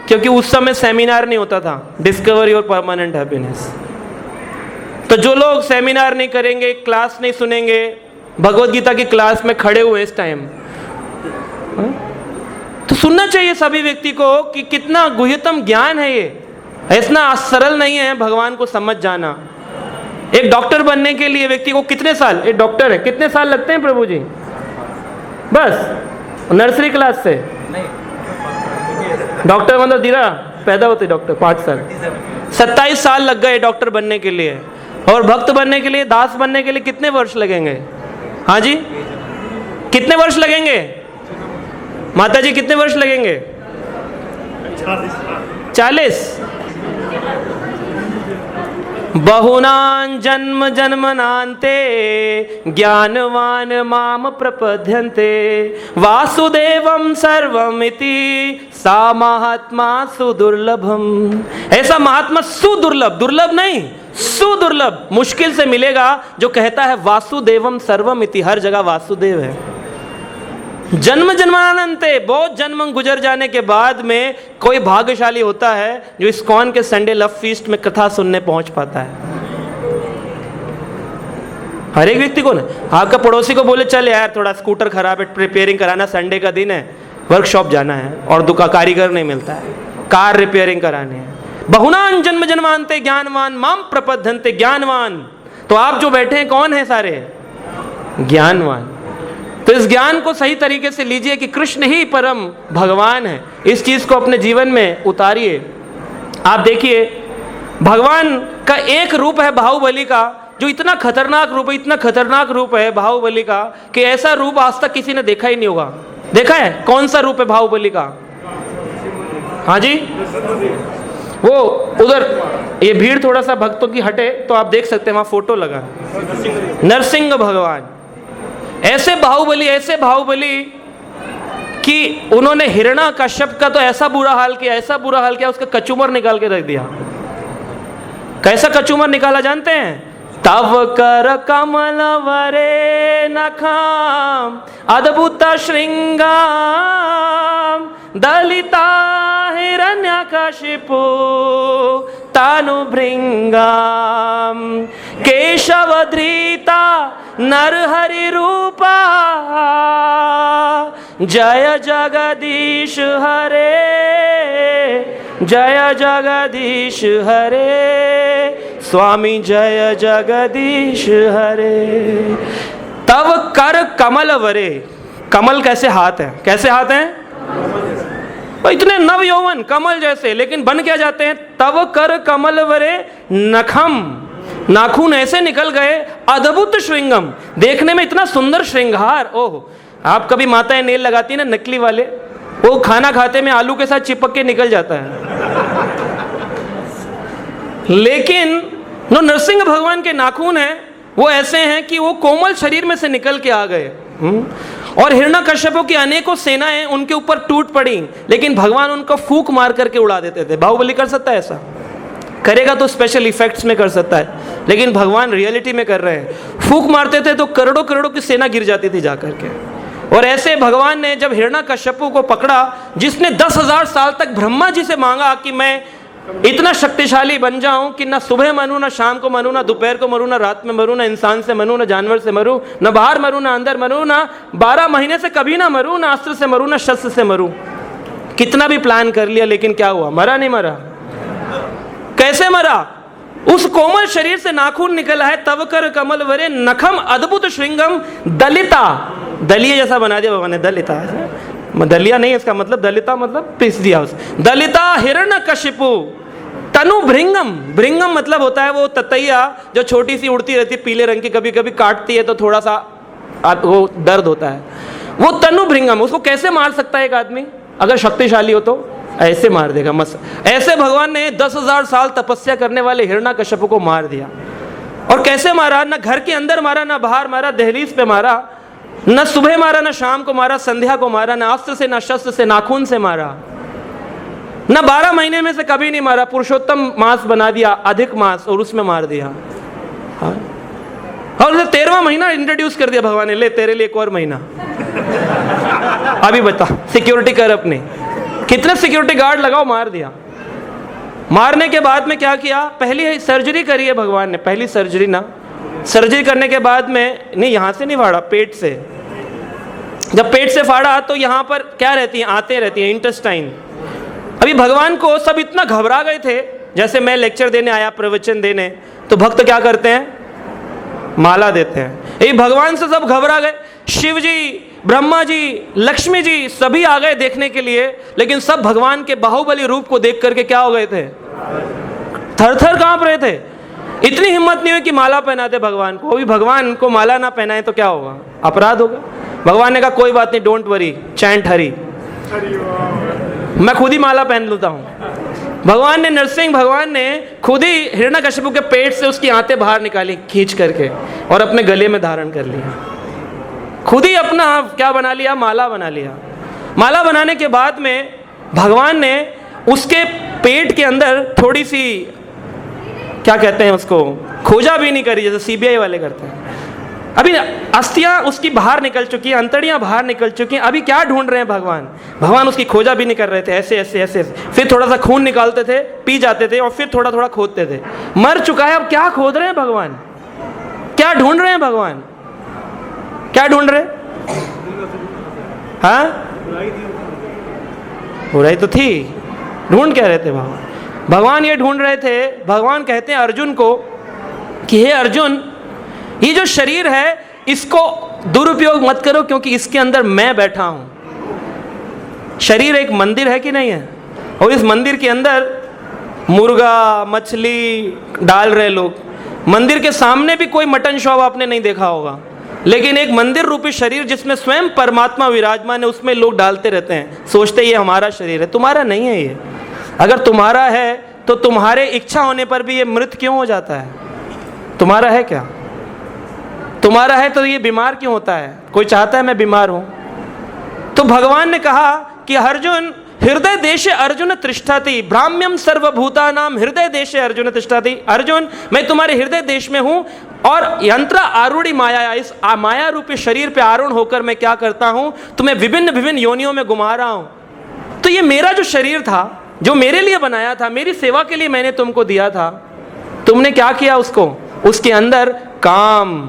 क्योंकि उस समय सेमिनार नहीं होता था, डिस्कवर योर परमानेंट हैप्पीनेस। तो जो लोग सेमिनार नहीं करेंगे, क्लास नहीं सुनेंगे, भगवत गीता की क्लास में खड़े हुए इस टाइम, तो सुनना चाहिए सभी व्यक्ति को कि कितना गुह्यतम ज्ञान है ये। इतना सरल नहीं है भगवान को समझ जाना। एक डॉक्टर बनने के लिए व्यक्ति को कितने साल, एक डॉक्टर है कितने साल लगते हैं प्रभु जी? बस नर्सरी क्लास से डॉक्टर मतलब धीरा पैदा होते डॉक्टर 5 साल, 27 साल लग गए डॉक्टर बनने के लिए। और भक्त बनने के लिए, दास बनने के लिए कितने वर्ष लगेंगे? हाँ जी, कितने वर्ष लगेंगे? माता जी कितने वर्ष लगेंगे? 40। बहुनां जन्म जन्मनान्ते ज्ञानवान माम प्रपद्यन्ते वासुदेवम सर्वमिति सा महात्मा सुदुर्लभम। ऐसा महात्मा सुदुर्लभ, दुर्लभ नहीं, सुदुर्लभ, मुश्किल से मिलेगा जो कहता है वासुदेवम सर्वमिति। हर जगह वासुदेव है। जन्म जन्मानंते, बहुत जन्म गुजर जाने के बाद में कोई भाग्यशाली होता है जो इस्कॉन के संडे लव फीस्ट में कथा सुनने पहुंच पाता है। हर एक व्यक्ति को ना, आपका पड़ोसी को बोले चल यार थोड़ा स्कूटर खराब है, रिपेयरिंग कराना, संडे का दिन है, वर्कशॉप जाना है और दुका कारीगर नहीं मिलता है, कार रिपेयरिंग करानी है। बहुनान जन्म जन्मांते ज्ञानवान माम प्रपद्यन्ते। ज्ञानवान तो आप जो बैठे हैं कौन है? सारे ज्ञानवान। तो इस ज्ञान को सही तरीके से लीजिए कि कृष्ण ही परम भगवान है। इस चीज को अपने जीवन में उतारिए। आप देखिए भगवान का एक रूप है बाहुबली का, जो इतना खतरनाक रूप है, इतना खतरनाक रूप है बाहुबली का कि ऐसा रूप आज तक किसी ने देखा ही नहीं होगा। देखा है? कौन सा रूप है बाहुबली का? हाँ जी, वो उधर ये भीड़ थोड़ा सा भक्तों की हटे तो आप देख सकते हैं वहां फोटो लगा, नरसिंह भगवान। ऐसे बाहुबली कि उन्होंने हिरण्याकश्यप का तो ऐसा बुरा हाल किया, ऐसा बुरा हाल किया, उसका कचूमर निकाल के रख दिया। कैसा कचूमर निकाला जानते हैं? तव कर कमल वरे नखाम अद्भुत श्रृंगाम दलिता हिरण्याकशिपु तानु भृंगाम केशव धृता नरहरि रूपा जय जगदीश हरे, जय जगदीश हरे, स्वामी जय जगदीश हरे। तव कर कमल वरे। कमल कैसे हाथ है? कैसे हाथ हैं? इतने नव यौवन कमल जैसे, लेकिन बन क्या जाते हैं? तव कर कमल वरे नखम, नाखून ऐसे निकल गए, अद्भुत श्रृंगम, देखने में इतना सुंदर श्रृंगार। ओह, आप कभी माताएं नेल लगाती है ना नकली वाले, वो खाना खाते में आलू के साथ चिपक के निकल जाता है। लेकिन जो नरसिंह भगवान के नाखून हैं वो ऐसे हैं कि वो कोमल शरीर में से निकल के आ गए। और हिरण्याकश्यपों की अनेकों सेनाएं उनके ऊपर टूट पड़ी, लेकिन भगवान उनको फूंक मार करके उड़ा देते थे। बाहुबली कर सकता है ऐसा? करेगा तो स्पेशल इफेक्ट्स में कर सकता है, लेकिन भगवान रियलिटी में कर रहे हैं। फूंक मारते थे तो करोड़ों करोड़ों की सेना गिर जाती थी जाकर के। और ऐसे भगवान ने जब हिरण्याकश्यपु को पकड़ा, जिसने 10,000 साल तक ब्रह्मा जी से मांगा कि मैं इतना शक्तिशाली बन जाऊं कि ना सुबह मरूं, ना शाम को मरूं, ना दोपहर को मरूं, ना रात में मरूं, ना इंसान से मरूं, ना जानवर से मरूं, ना बाहर मरूं, ना अंदर मरूं, ना 12 महीने से कभी ना मरूं, ना अस्त्र से मरूं, ना शस्त्र से मरूं। कितना भी प्लान कर लिया, लेकिन क्या हुआ? मरा नहीं मरा। कैसे मरा? उस कोमल शरीर से नाखून निकला है, तव कर कमल वरे नखम अद्भुत श्रृंगम दलिता, दलिया जैसा बना दिया भगवान ने। दलिता दलिया नहीं, इसका मतलब दलिता मतलब पीस दिया उस। दलिता हिरण्यकशिपु तनु भृंगम, भृंगम मतलब होता है वो ततैया जो छोटी सी उड़ती रहती है, पीले रंग की, कभी कभी काटती है तो थोड़ा सा वो दर्द होता है, वो तनु भृंगम। उसको कैसे मार सकता है एक आदमी अगर शक्तिशाली हो? तो ऐसे मार देगा मस। ऐसे भगवान ने 10,000 साल तपस्या करने वाले हिरण्यकश्यप को मार दिया। और कैसे मारा? ना घर के अंदर मारा, ना बाहर मारा, दहलीज पे मारा, न सुबह मारा, न शाम को मारा, संध्या को मारा, न अस्त्र से, न शस्त्र से, नाखून से मारा, न 12 महीने में से कभी नहीं मारा। पुरुषोत्तम मास बना दिया, अधिक मास, और उसमें मार दिया। हाँ? और 13वां महीना इंट्रोड्यूस कर दिया भगवान ने, ले तेरे लिए एक और महीना अभी बता, सिक्योरिटी कर अपनी। कितने सिक्योरिटी गार्ड लगाओ, मार दिया। मारने के बाद में क्या किया? पहली सर्जरी करी है भगवान ने, पहली सर्जरी ना, सर्जरी करने के बाद में नहीं, यहां से नहीं फाड़ा, पेट से। जब पेट से फाड़ा तो यहां पर क्या रहती है? आते रहती है, इंटेस्टाइन। अभी भगवान को सब इतना घबरा गए थे, जैसे मैं लेक्चर देने आया, प्रवचन देने, तो भक्त क्या करते हैं? माला देते हैं। ये भगवान से सब घबरा गए। शिव जी, ब्रह्मा जी, लक्ष्मी जी सभी आ गए देखने के लिए, लेकिन सब भगवान के बाहुबली रूप को देख करके क्या हो गए थे? थर थर कांप रहे थे। इतनी हिम्मत नहीं हुई कि माला पहनाते भगवान को। अभी भगवान को माला ना पहनाए तो क्या होगा? अपराध होगा। भगवान ने कहा कोई बात नहीं, डोंट वरी, चैंट हरी, मैं खुद ही माला पहन लेता हूं। भगवान ने, नरसिंह भगवान ने खुद ही हिरण्यकश्यप के पेट से उसकी आंतें बाहर निकाली खींच करके, और अपने गले में धारण कर लिया। खुद ही अपना क्या बना लिया? माला बना लिया। माला बनाने के बाद में भगवान ने उसके पेट के अंदर थोड़ी सी, क्या कहते हैं उसको, खोजा भी नहीं करी, जैसे सीबीआई वाले करते हैं। अभी अस्थियां उसकी बाहर निकल चुकी हैं, अंतड़ियां बाहर निकल चुकी हैं। अभी क्या ढूंढ रहे हैं भगवान? भगवान उसकी खोजा भी नहीं कर रहे थे, ऐसे ऐसे ऐसे। फिर थोड़ा सा खून निकालते थे, पी जाते थे, और फिर थोड़ा थोड़ा खोदते थे। मर चुका है, अब क्या खोद रहे हैं भगवान? क्या ढूंढ रहे हैं भगवान? क्या ढूंढ रहे? हाँ, बुराई तो थी, ढूंढ क्या रहे थे भगवान? भगवान ये ढूंढ रहे थे। भगवान कहते हैं अर्जुन को कि हे अर्जुन, ये जो शरीर है इसको दुरुपयोग मत करो, क्योंकि इसके अंदर मैं बैठा हूं। शरीर एक मंदिर है कि नहीं है? और इस मंदिर के अंदर मुर्गा, मछली डाल रहे लोग। मंदिर के सामने भी कोई मटन शॉप आपने नहीं देखा होगा, लेकिन एक मंदिर रूपी शरीर जिसमें स्वयं परमात्मा विराजमान है, उसमें लोग डालते रहते हैं, सोचते ये हमारा शरीर है। तुम्हारा नहीं है ये। अगर तुम्हारा है तो तुम्हारे इच्छा होने पर भी ये मृत क्यों हो जाता है? तुम्हारा है क्या? तुम्हारा है तो ये बीमार क्यों होता है? कोई चाहता है मैं बीमार हूं? तो भगवान ने कहा कि अर्जुन, हृदय देशे अर्जुन तिष्ठति, भ्राम्यम सर्वभूतानाम हृदय देशे अर्जुन तिष्ठति। अर्जुन, मैं तुम्हारे हृदय देश में हूं, और यंत्र आरूढ़ी माया, इस माया रूपी शरीर पे आरूढ़ होकर मैं क्या करता हूं? तुम्हें विभिन्न विभिन्न योनियों में घुमा रहा हूं। तो ये मेरा जो शरीर था, जो मेरे लिए बनाया था, मेरी सेवा के लिए मैंने तुमको दिया था, तुमने क्या किया उसको? उसके अंदर काम,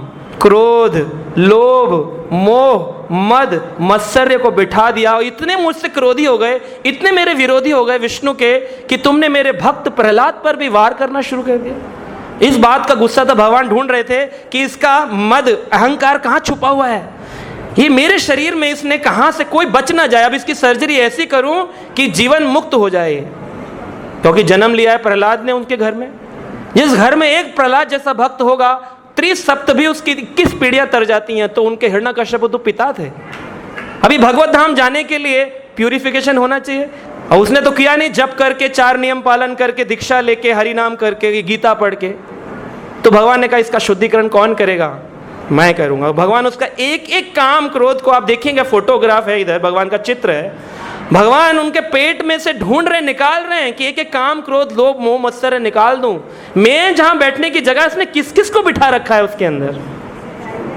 क्रोध, लोभ, मोह, मद, मत्सर्य को बिठा दिया। और इतने मुझसे क्रोधी हो गए, इतने मेरे विरोधी हो गए विष्णु के, कि तुमने मेरे भक्त प्रहलाद पर भी वार करना शुरू कर दिया। इस बात का गुस्सा था। भगवान ढूंढ रहे थे कि इसका मद, अहंकार कहाँ छुपा हुआ है, ये मेरे शरीर में इसने कहाँ से, कोई बच ना जाए। अब इसकी सर्जरी ऐसी करूं कि जीवन मुक्त हो जाए, क्योंकि जन्म लिया है प्रहलाद ने उनके घर में। जिस घर में एक प्रहलाद जैसा भक्त होगा, 30 सप्त भी उसकी 21 पीढ़ियां तर जाती हैं। तो उनके हिरण्यकश्यप तो पिता थे। अभी भगवत धाम जाने के लिए प्यूरिफिकेशन होना चाहिए, और उसने तो किया नहीं। जप करके, 4 नियम पालन करके, दीक्षा लेके, हरि नाम करके, गीता पढ़ के। तो भगवान ने कहा इसका शुद्धिकरण कौन करेगा? मैं करूंगा। भगवान उसका एक एक काम, क्रोध को आप देखेंगे, फोटोग्राफ है इधर, भगवान का चित्र है। भगवान उनके पेट में से ढूंढ रहे, निकाल रहे हैं कि एक एक काम, क्रोध, लोभ, मोह, मत्सर निकाल दूं। मैं जहां बैठने की जगह, इसने किस किस को बिठा रखा है उसके अंदर।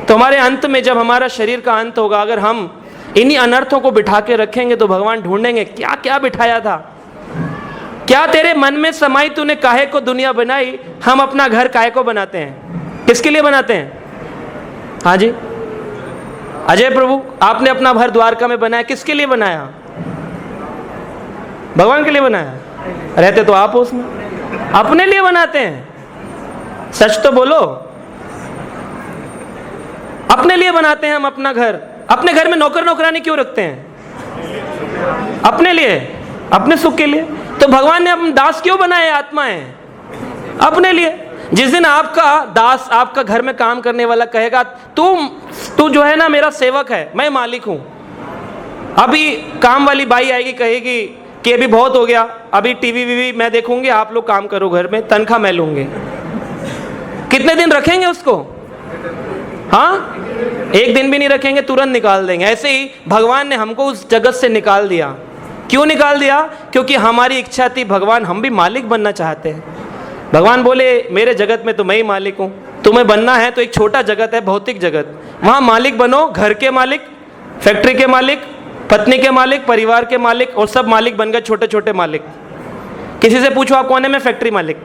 तो हमारे अंत में, जब हमारा शरीर का अंत होगा, अगर हम इन्हीं अनर्थों को बिठा के रखेंगे, तो भगवान ढूंढेंगे क्या क्या बिठाया था, क्या तेरे मन में समाई, तूने काहे को दुनिया बनाई। हम अपना घर काहे को बनाते हैं? किसके लिए बनाते हैं? हाँ जी अजय प्रभु, आपने अपना घर द्वारका में बनाया, किसके लिए बनाया? भगवान के लिए बनाया है? रहते तो आप उसमें, अपने लिए बनाते हैं। सच तो बोलो, अपने लिए बनाते हैं हम अपना घर। अपने घर में नौकर नौकरानी क्यों रखते हैं? अपने लिए, अपने सुख के लिए। तो भगवान ने अपने दास क्यों बनाए आत्माएं? अपने लिए। जिस दिन आपका दास, आपका घर में काम करने वाला कहेगा तू जो है ना मेरा सेवक है, मैं मालिक हूं, अभी काम वाली बाई आएगी कहेगी कि अभी बहुत हो गया, अभी टीवी वीवी मैं देखूंगी, आप लोग काम करो घर में, तनख्वाह मैं लूंगी। कितने दिन रखेंगे उसको? हाँ, एक दिन भी नहीं रखेंगे, तुरंत निकाल देंगे। ऐसे ही भगवान ने हमको उस जगत से निकाल दिया। क्यों निकाल दिया? क्योंकि हमारी इच्छा थी, भगवान हम भी मालिक बनना चाहते हैं। भगवान बोले मेरे जगत में तो मैं ही मालिक हूँ, तुम्हें बनना है तो एक छोटा जगत है, भौतिक जगत, वहाँ मालिक बनो, घर के मालिक, फैक्ट्री के मालिक, पत्नी के मालिक, परिवार के मालिक, और सब मालिक बन गए, छोटे छोटे मालिक। किसी से पूछो आप कौन है? मैं फैक्ट्री मालिक।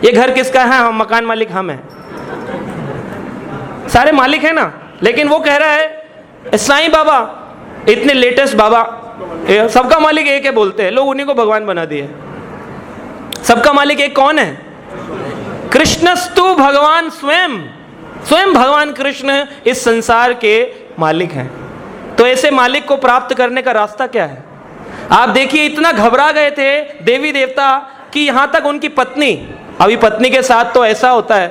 ये घर किसका है? हम मकान मालिक हम हैं। सारे मालिक है ना। लेकिन वो कह रहा है साईं बाबा इतने लेटेस्ट बाबा, सबका मालिक एक है बोलते हैं लोग, उन्हीं को भगवान बना दिए। सबका मालिक एक कौन है? कृष्णस्तु भगवान स्वयं। स्वयं भगवान कृष्ण इस संसार के मालिक हैं। तो ऐसे मालिक को प्राप्त करने का रास्ता क्या है? आप देखिए, इतना घबरा गए थे देवी देवता कि यहां तक उनकी पत्नी, अभी पत्नी के साथ तो ऐसा होता है,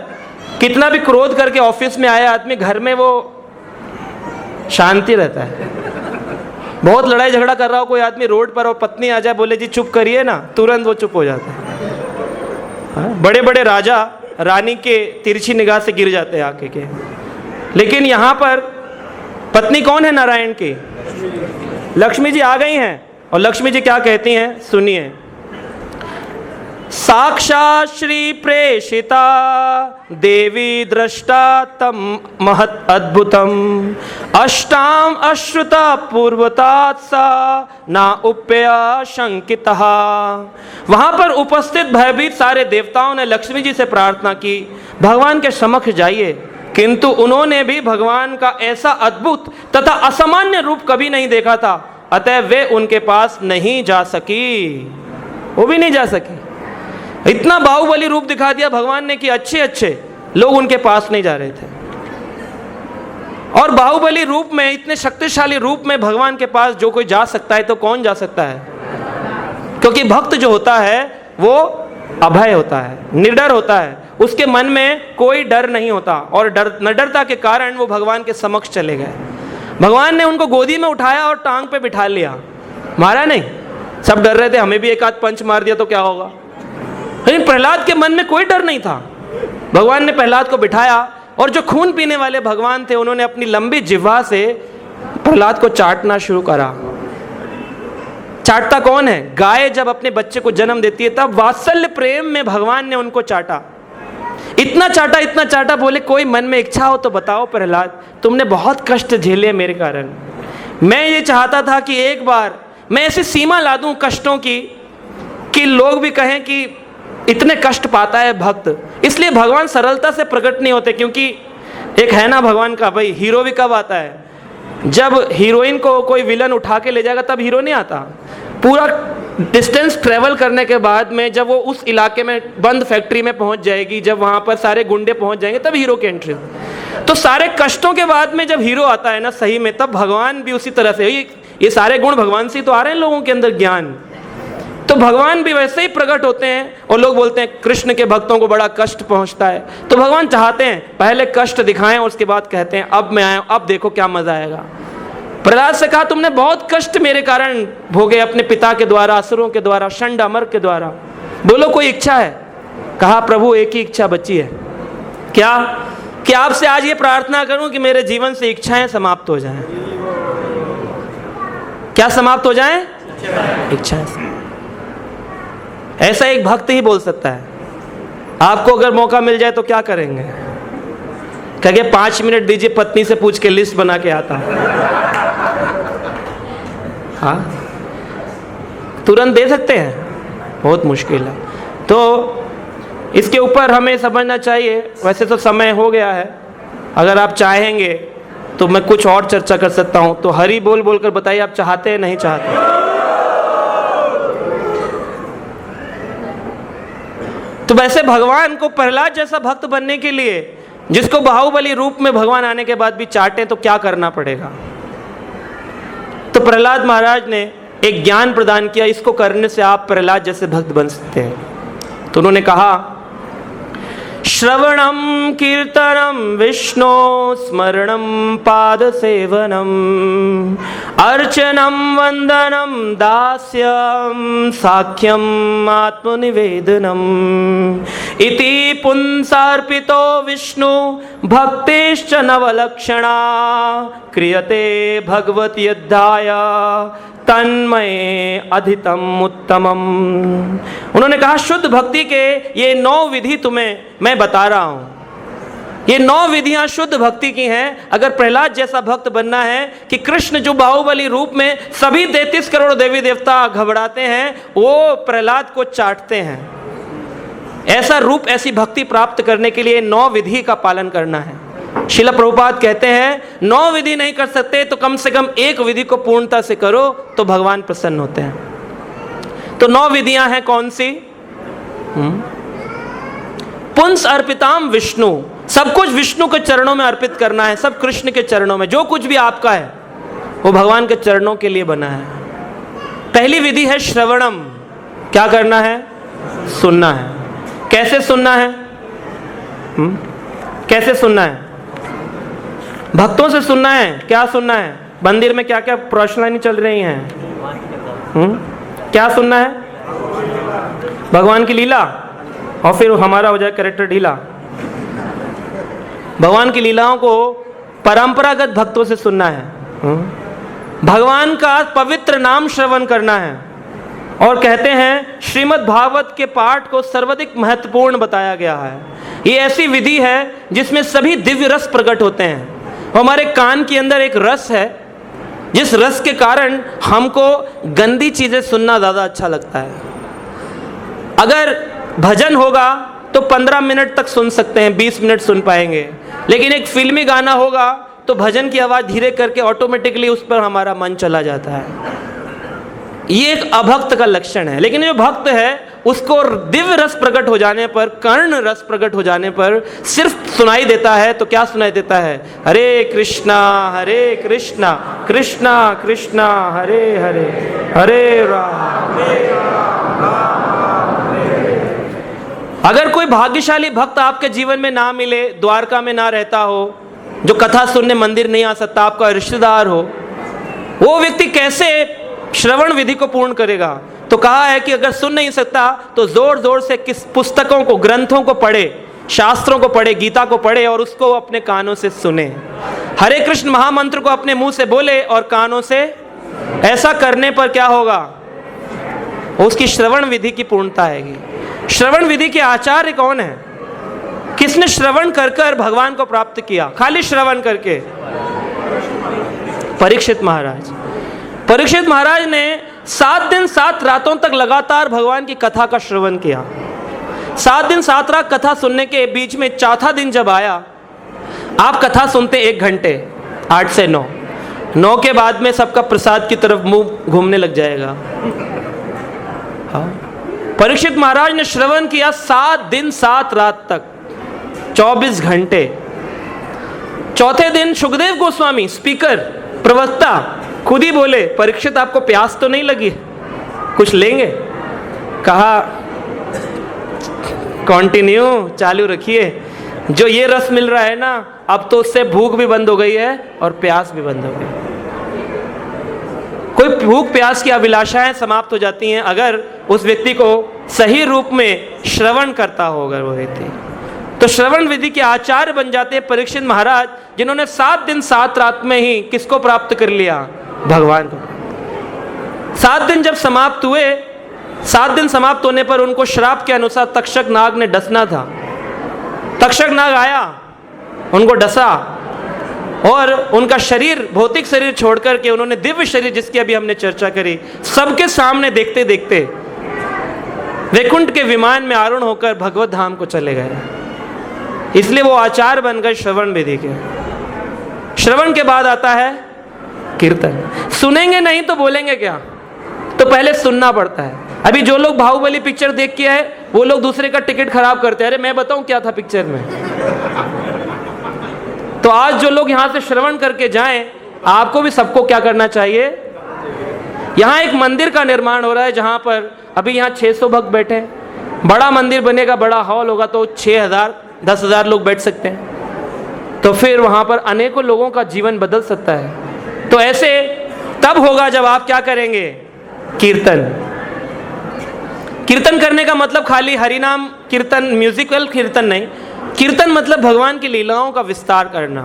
कितना भी क्रोध करके ऑफिस में आया आदमी, घर में वो शांति रहता है। बहुत लड़ाई झगड़ा कर रहा हो कोई आदमी रोड पर और पत्नी आ जाए बोले जी चुप करिए ना, तुरंत वो चुप हो जाता है। बड़े बड़े राजा रानी के तिरछी निगाह से गिर जाते हैं आके के। लेकिन यहाँ पर पत्नी कौन है नारायण की? लक्ष्मी जी आ गई हैं। और लक्ष्मी जी क्या कहती हैं सुनिए। साक्षात् श्री प्रेषिता देवी दृष्टा तम महत् अद्भुतम अष्टाम अश्रुता पूर्वतात् सा ना उप्या शंकितः। वहां पर उपस्थित भयभीत सारे देवताओं ने लक्ष्मी जी से प्रार्थना की भगवान के समक्ष जाइए, किंतु उन्होंने भी भगवान का ऐसा अद्भुत तथा असामान्य रूप कभी नहीं देखा था, अतः वे उनके पास नहीं जा सकी। वो भी नहीं जा सकी। इतना बाहुबली रूप दिखा दिया भगवान ने कि अच्छे अच्छे लोग उनके पास नहीं जा रहे थे। और बाहुबली रूप में, इतने शक्तिशाली रूप में भगवान के पास जो कोई जा सकता है तो कौन जा सकता है? क्योंकि भक्त जो होता है वो अभय होता है, निडर होता है, उसके मन में कोई डर नहीं होता। और निडरता के कारण वो भगवान के समक्ष चले गए। भगवान ने उनको गोदी में उठाया और टांग पे बिठा लिया, मारा नहीं। सब डर रहे थे हमें भी एक आध पंच मार दिया तो क्या होगा, लेकिन प्रहलाद के मन में कोई डर नहीं था। भगवान ने प्रहलाद को बिठाया और जो खून पीने वाले भगवान थे उन्होंने अपनी लंबी जिह्वा से प्रहलाद को चाटना शुरू करा। चाटता कौन है? गाय जब अपने बच्चे को जन्म देती है तब वात्सल्य प्रेम में भगवान ने उनको चाटा। इतना चाटा, बोले कोई मन में इच्छा हो तो बताओ प्रहलाद, तुमने बहुत कष्ट झेले मेरे कारण। मैं ये चाहता था कि एक बार मैं ऐसी सीमा ला दूं कष्टों की कि लोग भी कहें कि इतने कष्ट पाता है भक्त। इसलिए भगवान सरलता से प्रकट नहीं होते, क्योंकि एक है ना भगवान का भाई, हीरो भी कब आता है? जब हीरोइन को कोई विलन उठा के ले जाएगा तब हीरो नहीं आता। पूरा डिस्टेंस ट्रेवल करने के बाद में जब वो उस इलाके में बंद फैक्ट्री में पहुंच जाएगी, जब वहां पर सारे गुंडे पहुंच जाएंगे तब हीरो की एंट्री। तो सारे कष्टों के बाद में जब हीरो आता है ना सही में, तब भगवान भी उसी तरह से, ये सारे गुण भगवान से तो आ रहे हैं लोगों के अंदर, ज्ञान, तो भगवान भी वैसे ही प्रकट होते हैं। और लोग बोलते हैं कृष्ण के भक्तों को बड़ा कष्ट पहुंचता है, तो भगवान चाहते हैं पहले कष्ट दिखाएं और उसके बाद कहते हैं अब मैं आया, अब देखो क्या मजा आएगा। प्रहलाद से कहा तुमने बहुत कष्ट मेरे कारण भोगे, अपने पिता के द्वारा, असुरों के द्वारा, षंड अमर के द्वारा, बोलो कोई इच्छा है? कहा प्रभु एक ही इच्छा बची है। क्या? कि आपसे आज ये प्रार्थना करूं कि मेरे जीवन से इच्छाएं समाप्त हो जाएं। क्या समाप्त हो जाएं? इच्छाएं। ऐसा एक भक्त ही बोल सकता है। आपको अगर मौका मिल जाए तो क्या करेंगे? कहेंगे 5 मिनट दीजिए, पत्नी से पूछ के लिस्ट बना के आता। हाँ, तुरंत दे सकते हैं? बहुत मुश्किल है। तो इसके ऊपर हमें समझना चाहिए। वैसे तो समय हो गया है, अगर आप चाहेंगे तो मैं कुछ और चर्चा कर सकता हूं। तो हरि बोल बोल कर बताइए आप चाहते हैं नहीं चाहते? तो वैसे भगवान को प्रहलाद जैसा भक्त बनने के लिए, जिसको बाहुबली रूप में भगवान आने के बाद भी चाटे, तो क्या करना पड़ेगा? तो प्रहलाद महाराज ने एक ज्ञान प्रदान किया, इसको करने से आप प्रहलाद जैसे भक्त बन सकते हैं। तो उन्होंने कहा, श्रवणम कीर्तनम विष्णु स्मरणम पाद सेवनम अर्चनम वंदनम दास्यम साख्यम आत्मनिवेदनम इति पुंसार्पितो विष्णु भक्तिश्च नवलक्षणा क्रियते भगवती अध्याय तन्मय अधितम उत्तमम। उन्होंने कहा, शुद्ध भक्ति के ये 9 विधि तुम्हें मैं बता रहा हूं। ये 9 विधियां शुद्ध भक्ति की हैं। अगर प्रहलाद जैसा भक्त बनना है कि कृष्ण जो बाहुबली रूप में सभी 33 करोड़ देवी देवता घबराते हैं, वो प्रहलाद को चाटते हैं, ऐसा रूप, ऐसी भक्ति प्राप्त करने के लिए 9 विधि का पालन करना है। श्रील प्रभुपाद कहते हैं 9 विधि नहीं कर सकते तो कम से कम 1 विधि को पूर्णता से करो तो भगवान प्रसन्न होते हैं। तो 9 विधियां हैं कौन सी? पुंस अर्पिताम विष्णु, सब कुछ विष्णु के चरणों में अर्पित करना है, सब कृष्ण के चरणों में। जो कुछ भी आपका है वो भगवान के चरणों के लिए बना है। पहली विधि है श्रवणम, क्या करना है? सुनना है। कैसे सुनना है? कैसे सुनना है? भक्तों से सुनना है। क्या सुनना है? मंदिर में क्या क्या रोशनी चल रही हैं, क्या सुनना है? भगवान की लीला, और फिर हमारा हो जाए कैरेक्टर ढीला। भगवान की लीलाओं को परंपरागत भक्तों से सुनना है। भगवान का पवित्र नाम श्रवण करना है। और कहते हैं श्रीमद् भागवत के पाठ को सर्वाधिक महत्वपूर्ण बताया गया है। ये ऐसी विधि है जिसमें सभी दिव्य रस प्रकट होते हैं। हमारे कान के अंदर एक रस है, जिस रस के कारण हमको गंदी चीजें सुनना ज्यादा अच्छा लगता है। अगर भजन होगा तो 15 मिनट तक सुन सकते हैं, 20 मिनट सुन पाएंगे, लेकिन एक फिल्मी गाना होगा तो भजन की आवाज धीरे करके ऑटोमेटिकली उस पर हमारा मन चला जाता है। ये एक अभक्त का लक्षण है। लेकिन जो भक्त है उसको दिव्य रस प्रकट हो जाने पर, कर्ण रस प्रकट हो जाने पर सिर्फ सुनाई देता है। तो क्या सुनाई देता है? हरे कृष्णा कृष्णा कृष्णा हरे हरे, हरे राम। अगर कोई भाग्यशाली भक्त आपके जीवन में ना मिले, द्वारका में ना रहता हो, जो कथा सुनने मंदिर नहीं आ सकता, आपका रिश्तेदार हो, वो व्यक्ति कैसे श्रवण विधि को पूर्ण करेगा? तो कहा है कि अगर सुन नहीं सकता तो जोर जोर से किस पुस्तकों को, ग्रंथों को पढ़े, शास्त्रों को पढ़े, गीता को पढ़े और उसको अपने कानों से सुने। हरे कृष्ण महामंत्र को अपने मुंह से बोले और कानों से। ऐसा करने पर क्या होगा? उसकी श्रवण विधि की पूर्णता आएगी। श्रवण विधि के आचार्य कौन है? किसने श्रवण कर कर भगवान को प्राप्त किया? खाली श्रवण करके? परीक्षित महाराज। परीक्षित महाराज ने 7 दिन 7 रातों तक लगातार भगवान की कथा का श्रवण किया। 7 दिन 7 रात कथा सुनने के बीच में चौथा दिन जब आया, आप कथा सुनते 1 घंटे 8 से 9, 9 के बाद में सबका प्रसाद की तरफ मुंह घूमने लग जाएगा। हाँ, परीक्षित महाराज ने श्रवण किया 7 दिन 7 रात तक, 24 घंटे। चौथे दिन सुखदेव गोस्वामी, स्पीकर, प्रवक्ता, खुद ही बोले, परीक्षित आपको प्यास तो नहीं लगी, कुछ लेंगे? कहा कंटिन्यू, चालू रखिए। जो ये रस मिल रहा है ना, अब तो उससे भूख भी बंद हो गई है और प्यास भी बंद हो गई। कोई भूख प्यास की अभिलाषाएं समाप्त हो जाती हैं अगर उस व्यक्ति को सही रूप में श्रवण करता हो। अगर वो व्यक्ति तो श्रवण विधि के आचार्य बन जाते हैं परीक्षित महाराज, जिन्होंने 7 दिन 7 रात में ही किसको प्राप्त कर लिया? भगवान को। 7 दिन जब समाप्त हुए, 7 दिन समाप्त होने पर उनको श्राप के अनुसार तक्षक नाग ने डसना था। तक्षक नाग आया, उनको डसा और उनका शरीर, भौतिक शरीर छोड़ करके उन्होंने दिव्य शरीर, जिसकी अभी हमने चर्चा करी, सबके सामने देखते देखते वैकुंठ के विमान में आरूढ़ होकर भगवत धाम को चले गए। इसलिए वो आचार्य बन गए श्रवण विधि के। श्रवण के बाद आता है कीर्तन। सुनेंगे नहीं तो बोलेंगे क्या? तो पहले सुनना पड़ता है। अभी जो लोग बाहुबली पिक्चर देख के आए वो लोग दूसरे का टिकट खराब करते हैं, अरे मैं बताऊं क्या था पिक्चर में। तो आज जो लोग यहां से श्रवण करके जाएं, आपको भी सबको क्या करना चाहिए। यहां एक मंदिर का निर्माण हो रहा है जहां पर अभी यहां 600 भक्त बैठे हैं। बड़ा मंदिर बनेगा, बड़ा हॉल होगा तो 6000 10,000 लोग बैठ सकते हैं। तो फिर वहां पर अनेकों लोगों का जीवन बदल सकता है। तो ऐसे तब होगा जब आप क्या करेंगे, कीर्तन। कीर्तन करने का मतलब खाली हरिनाम कीर्तन, म्यूजिकल कीर्तन नहीं। कीर्तन मतलब भगवान की लीलाओं का विस्तार करना,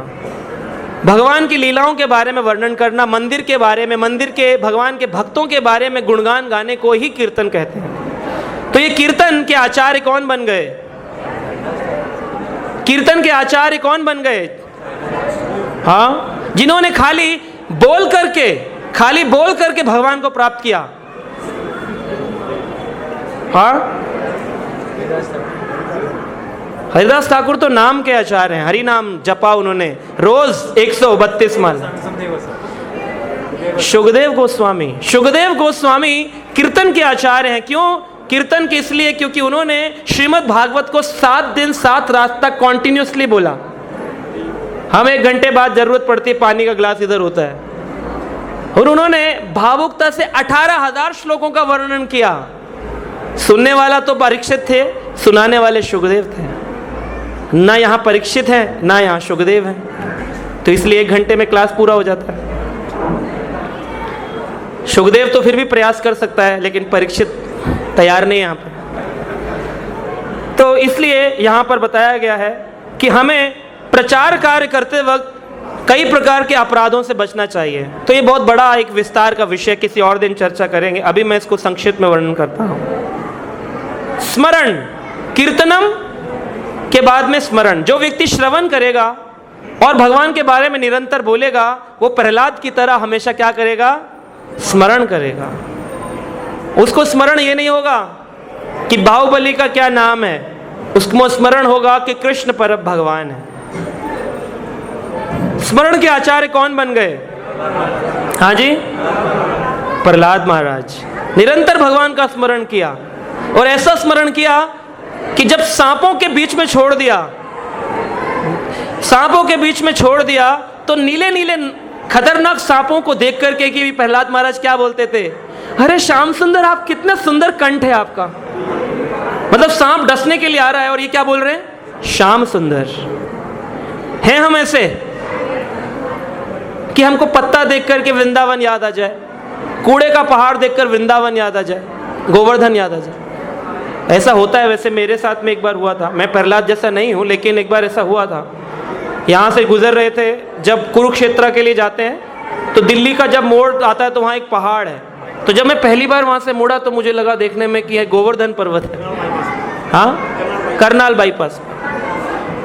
भगवान की लीलाओं के बारे में वर्णन करना, मंदिर के बारे में, मंदिर के भगवान के भक्तों के बारे में गुणगान गाने को ही कीर्तन कहते हैं। तो ये कीर्तन के आचार्य कौन बन गए, कीर्तन के आचार्य कौन बन गए, हाँ, जिन्होंने खाली बोल करके भगवान को प्राप्त किया। हाँ, हरिदास ठाकुर तो नाम के आचार्य हैं, हरि नाम जपा उन्होंने रोज 132 माल। सुखदेव गोस्वामी कीर्तन के आचार्य हैं। क्यों कीर्तन के, इसलिए क्योंकि उन्होंने श्रीमद् भागवत को 7 दिन 7 रात तक कॉन्टिन्यूसली बोला। हम 1 घंटे बाद जरूरत पड़ती है, पानी का ग्लास इधर होता है, और उन्होंने भावुकता से 18,000 श्लोकों का वर्णन किया। सुनने वाला तो परीक्षित थे, सुनाने वाले सुखदेव थे। ना यहाँ परीक्षित है ना यहाँ सुखदेव है, तो इसलिए 1 घंटे में क्लास पूरा हो जाता है। सुखदेव तो फिर भी प्रयास कर सकता है, लेकिन परीक्षित तैयार नहीं यहाँ पर। तो इसलिए यहाँ पर बताया गया है कि हमें प्रचार कार्य करते वक्त कई प्रकार के अपराधों से बचना चाहिए। तो ये बहुत बड़ा एक विस्तार का विषय, किसी और दिन चर्चा करेंगे। अभी मैं इसको संक्षिप्त में वर्णन करता हूँ। स्मरण, कीर्तनम के बाद में स्मरण। जो व्यक्ति श्रवण करेगा और भगवान के बारे में निरंतर बोलेगा, वो प्रहलाद की तरह हमेशा क्या करेगा, स्मरण करेगा। उसको स्मरण ये नहीं होगा कि बाहुबली का क्या नाम है, उसको स्मरण होगा कि कृष्ण परम भगवान है। स्मरण के आचार्य कौन बन गए, हाँ जी, प्रहलाद महाराज। निरंतर भगवान का स्मरण किया, और ऐसा स्मरण किया कि जब सांपों के बीच में छोड़ दिया तो नीले नीले खतरनाक सांपों को देख करके कि प्रहलाद महाराज क्या बोलते थे, अरे श्याम सुंदर, आप कितना सुंदर कंठ है आपका। मतलब सांप डसने के लिए आ रहा है और ये क्या बोल रहे हैं, श्याम सुंदर। हैं हम ऐसे कि हमको पत्ता देख करके वृंदावन याद आ जाए, कूड़े का पहाड़ देखकर वृंदावन याद आ जाए, गोवर्धन याद आ जाए। ऐसा होता है। वैसे मेरे साथ में एक बार हुआ था, मैं प्रहलाद जैसा नहीं हूं, लेकिन एक बार ऐसा हुआ था। यहाँ से गुजर रहे थे, जब कुरुक्षेत्र के लिए जाते हैं तो दिल्ली का जब मोड़ आता है तो वहाँ एक पहाड़ है। तो जब मैं पहली बार वहाँ से मुड़ा तो मुझे लगा देखने में कि यह गोवर्धन पर्वत है, हाँ, करनाल बाईपास।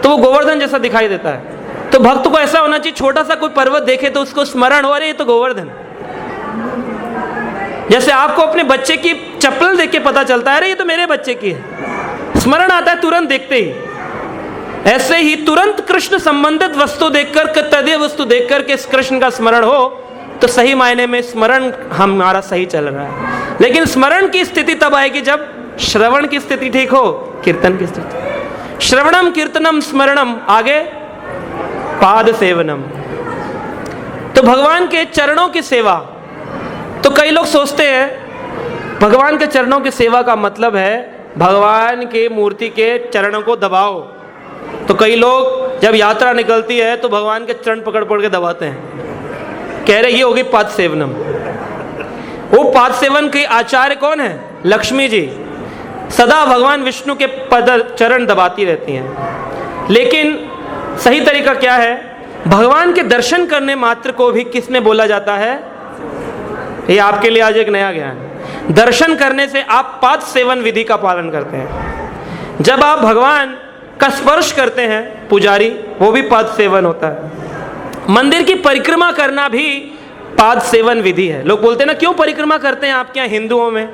तो वो गोवर्धन जैसा दिखाई देता है। तो भक्त को ऐसा होना चाहिए, छोटा सा कोई पर्वत देखे तो उसको स्मरण हो, रही है तो गोवर्धन। जैसे आपको अपने बच्चे की चप्पल देख के पता चलता है, अरे ये तो मेरे बच्चे की है, स्मरण आता है तुरंत देखते ही। ऐसे ही तुरंत कृष्ण संबंधित वस्तु देखकर, तदीय वस्तु देखकर के कृष्ण का स्मरण हो तो सही मायने में स्मरण हमारा सही चल रहा है। लेकिन स्मरण की स्थिति तब आएगी जब श्रवण की स्थिति ठीक हो, कीर्तन की स्थिति। श्रवणम कीर्तनम स्मरणम, आगे पाद सेवनम। तो भगवान के चरणों की सेवा। तो कई लोग सोचते हैं भगवान के चरणों की सेवा का मतलब है भगवान की मूर्ति के चरणों को दबाओ। तो कई लोग जब यात्रा निकलती है तो भगवान के चरण पकड़ पकड़ के दबाते हैं, कह रहे ये होगी पाद सेवनम। वो पाद सेवन के आचार्य कौन है, लक्ष्मी जी। सदा भगवान विष्णु के पद चरण दबाती रहती हैं। लेकिन सही तरीका क्या है, भगवान के दर्शन करने मात्र को भी किसमें बोला जाता है, ये आपके लिए आज एक नया ज्ञान। दर्शन करने से आप पाद सेवन विधि का पालन करते हैं। जब आप भगवान का स्पर्श करते हैं, पुजारी, वो भी पाद सेवन होता है। मंदिर की परिक्रमा करना भी पाद सेवन विधि है। लोग बोलते हैं ना, क्यों परिक्रमा करते हैं आपके यहाँ हिंदुओं में,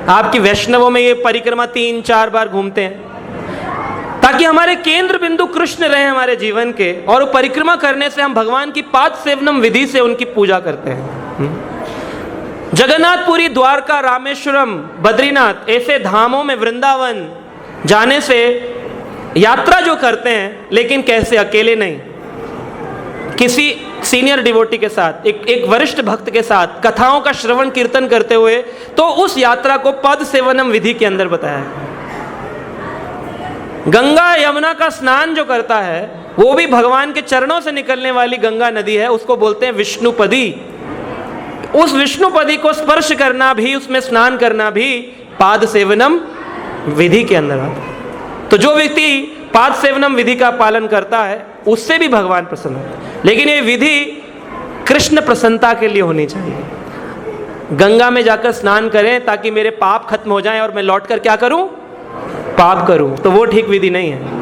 आपकी वैष्णवों में ये परिक्रमा 3-4 बार घूमते हैं, ताकि हमारे केंद्र बिंदु कृष्ण रहे हमारे जीवन के। और परिक्रमा करने से हम भगवान की पाद सेवनम विधि से उनकी पूजा करते हैं। जगन्नाथपुरी, द्वारका, रामेश्वरम, बद्रीनाथ, ऐसे धामों में, वृंदावन जाने से यात्रा जो करते हैं, लेकिन कैसे? अकेले नहीं, किसी सीनियर डिवोटी के साथ, एक वरिष्ठ भक्त के साथ कथाओं का श्रवण कीर्तन करते हुए, तो उस यात्रा को पद सेवनम विधि के अंदर बताया है। गंगा यमुना का स्नान जो करता है वो भी भगवान के चरणों से निकलने वाली गंगा नदी है, उसको बोलते हैं विष्णुपदी। उस विष्णुपदी को स्पर्श करना भी, उसमें स्नान करना भी पाद सेवनम विधि के अंदर आता है। तो जो व्यक्ति पाद सेवनम विधि का पालन करता है उससे भी भगवान प्रसन्न होते हैं। लेकिन ये विधि कृष्ण प्रसन्नता के लिए होनी चाहिए। गंगा में जाकर स्नान करें ताकि मेरे पाप खत्म हो जाएं और मैं लौटकर क्या करूं? पाप करूं, तो वो ठीक विधि नहीं है।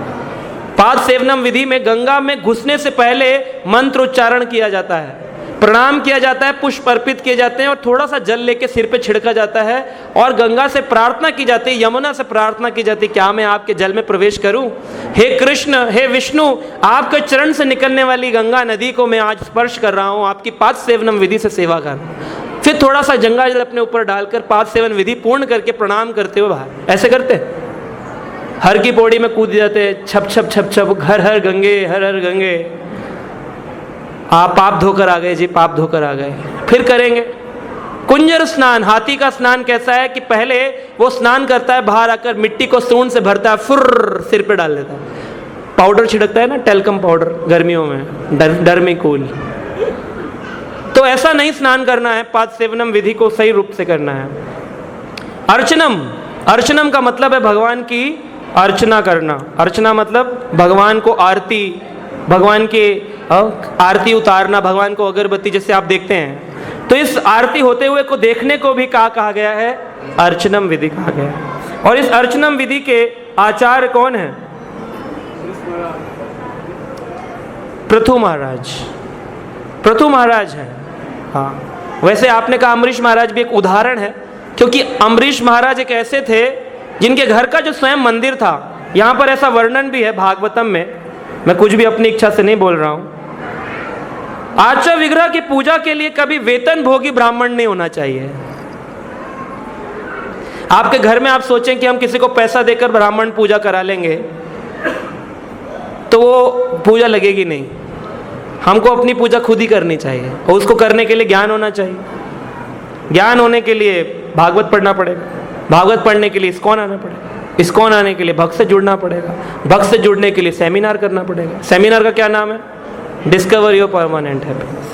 पाद सेवनम विधि में गंगा में घुसने से पहले मंत्र उच्चारण किया जाता है, प्रणाम किया जाता है, पुष्प अर्पित किए जाते हैं और थोड़ा सा जल लेके सिर पे छिड़का जाता है और गंगा से प्रार्थना की जाती है, यमुना से प्रार्थना की जाती है, क्या मैं आपके जल में प्रवेश करूं? हे कृष्ण, हे विष्णु, आपके चरण से निकलने वाली गंगा नदी को मैं आज स्पर्श कर रहा हूं, आपकी पाद सेवनम विधि से सेवा कर रहा हूं। फिर थोड़ा सा गंगा जल अपने ऊपर डालकर पाद सेवन विधि पूर्ण करके प्रणाम करते हुए बाहर। ऐसे करते, हर की पौड़ी में कूद जाते, छप छप छप छप, हर हर गंगे, हर हर गंगे। आप पाप धोकर आ गए जी, पाप धोकर आ गए। फिर करेंगे कुंजर स्नान। हाथी का स्नान कैसा है कि पहले वो स्नान करता है, बाहर आकर मिट्टी को सूंड से भरता है, फुर्र सिर पे डाल देता है, पाउडर छिड़कता है ना, टेल्कम पाउडर गर्मियों में, डर्मिकूल। तो ऐसा नहीं स्नान करना है, पाद सेवनम विधि को सही रूप से करना है। अर्चनम, अर्चनम का मतलब है भगवान की अर्चना करना। अर्चना मतलब भगवान को आरती, भगवान के आरती उतारना, भगवान को अगरबत्ती जैसे आप देखते हैं, तो इस आरती होते हुए को देखने को भी कहा गया है? अर्चनम विधि कहा गया है। और इस अर्चनम विधि के आचार्य कौन है? पृथु महाराज। पृथु महाराज है। हाँ, वैसे आपने कहा अम्बरीश महाराज भी एक उदाहरण है, क्योंकि अम्बरीश महाराज एक ऐसे थे जिनके घर का जो स्वयं मंदिर था, यहाँ पर ऐसा वर्णन भी है भागवतम में, मैं कुछ भी अपनी इच्छा से नहीं बोल रहा हूं, आचा विग्रह की पूजा के लिए कभी वेतन भोगी ब्राह्मण नहीं होना चाहिए। आपके घर में आप सोचें कि हम किसी को पैसा देकर ब्राह्मण पूजा करा लेंगे तो वो पूजा लगेगी नहीं। हमको अपनी पूजा खुद ही करनी चाहिए और उसको करने के लिए ज्ञान होना चाहिए। ज्ञान होने के लिए भागवत पढ़ना पड़ेगा, भागवत पढ़ने के लिए इस्कॉन आना पड़ेगा, इस्कॉन आने के लिए भक्त से जुड़ना पड़ेगा, भक्त से जुड़ने के लिए सेमिनार करना पड़ेगा। सेमिनार का क्या नाम है? Discover your permanent happiness.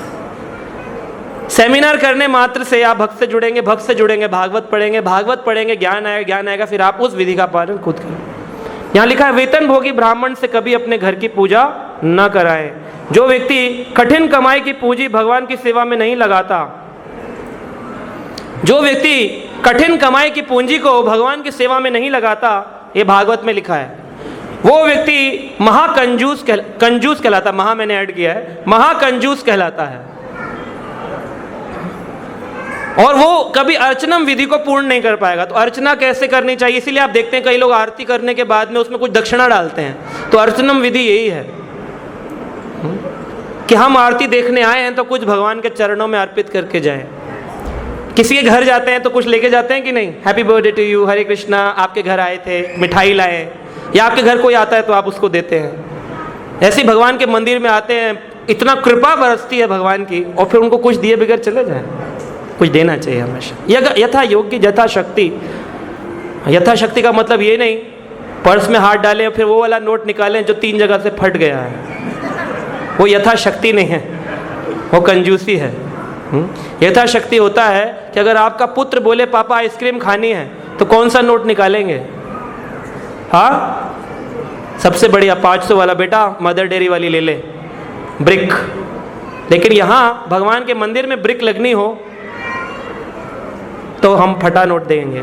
Seminar करने मात्र से आप भक्त से जुड़ेंगे, भक्त से जुड़ेंगे भागवत पढ़ेंगे, भागवत पढ़ेंगे ज्ञान आएगा, ज्ञान आएगा, फिर आप उस विधि का पालन खुद करें। यहाँ लिखा है वेतन भोगी ब्राह्मण से कभी अपने घर की पूजा न कराएं। जो व्यक्ति कठिन कमाई की पूंजी भगवान की सेवा में नहीं लगाता, जो व्यक्ति कठिन कमाई की पूंजी को भगवान की सेवा में नहीं लगाता, ये भागवत में लिखा है, वो व्यक्ति महाकंजूस कंजूस कहलाता। महा मैंने ऐड किया है, महाकंजूस कहलाता है। और वो कभी अर्चनम विधि को पूर्ण नहीं कर पाएगा। तो अर्चना कैसे करनी चाहिए? इसीलिए आप देखते हैं कई लोग आरती करने के बाद में उसमें कुछ दक्षिणा डालते हैं। तो अर्चनम विधि यही है कि हम आरती देखने आए हैं तो कुछ भगवान के चरणों में अर्पित करके जाएं। किसी के घर जाते हैं तो कुछ लेके जाते हैं कि नहीं? हैप्पी बर्थडे टू यू, हरे कृष्णा, आपके घर आए थे, मिठाई लाए, या आपके घर कोई आता है तो आप उसको देते हैं। ऐसे भगवान के मंदिर में आते हैं, इतना कृपा बरसती है भगवान की, और फिर उनको कुछ दिए बगैर चले जाएं। कुछ देना चाहिए हमेशा, यथा योग्य यथा शक्ति। यथा शक्ति का मतलब ये नहीं पर्स में हाथ डालें फिर वो वाला नोट निकालें जो 3 जगह से फट गया है, वो यथा शक्ति नहीं है, वो कंजूसी है। यथा शक्ति होता है कि अगर आपका पुत्र बोले पापा आइसक्रीम खानी है तो कौन सा नोट निकालेंगे? हाँ, सबसे बढ़िया 500 वाला, बेटा मदर डेयरी वाली ले ले, ब्रिक। लेकिन यहाँ भगवान के मंदिर में ब्रिक लगनी हो तो हम फटा नोट देंगे।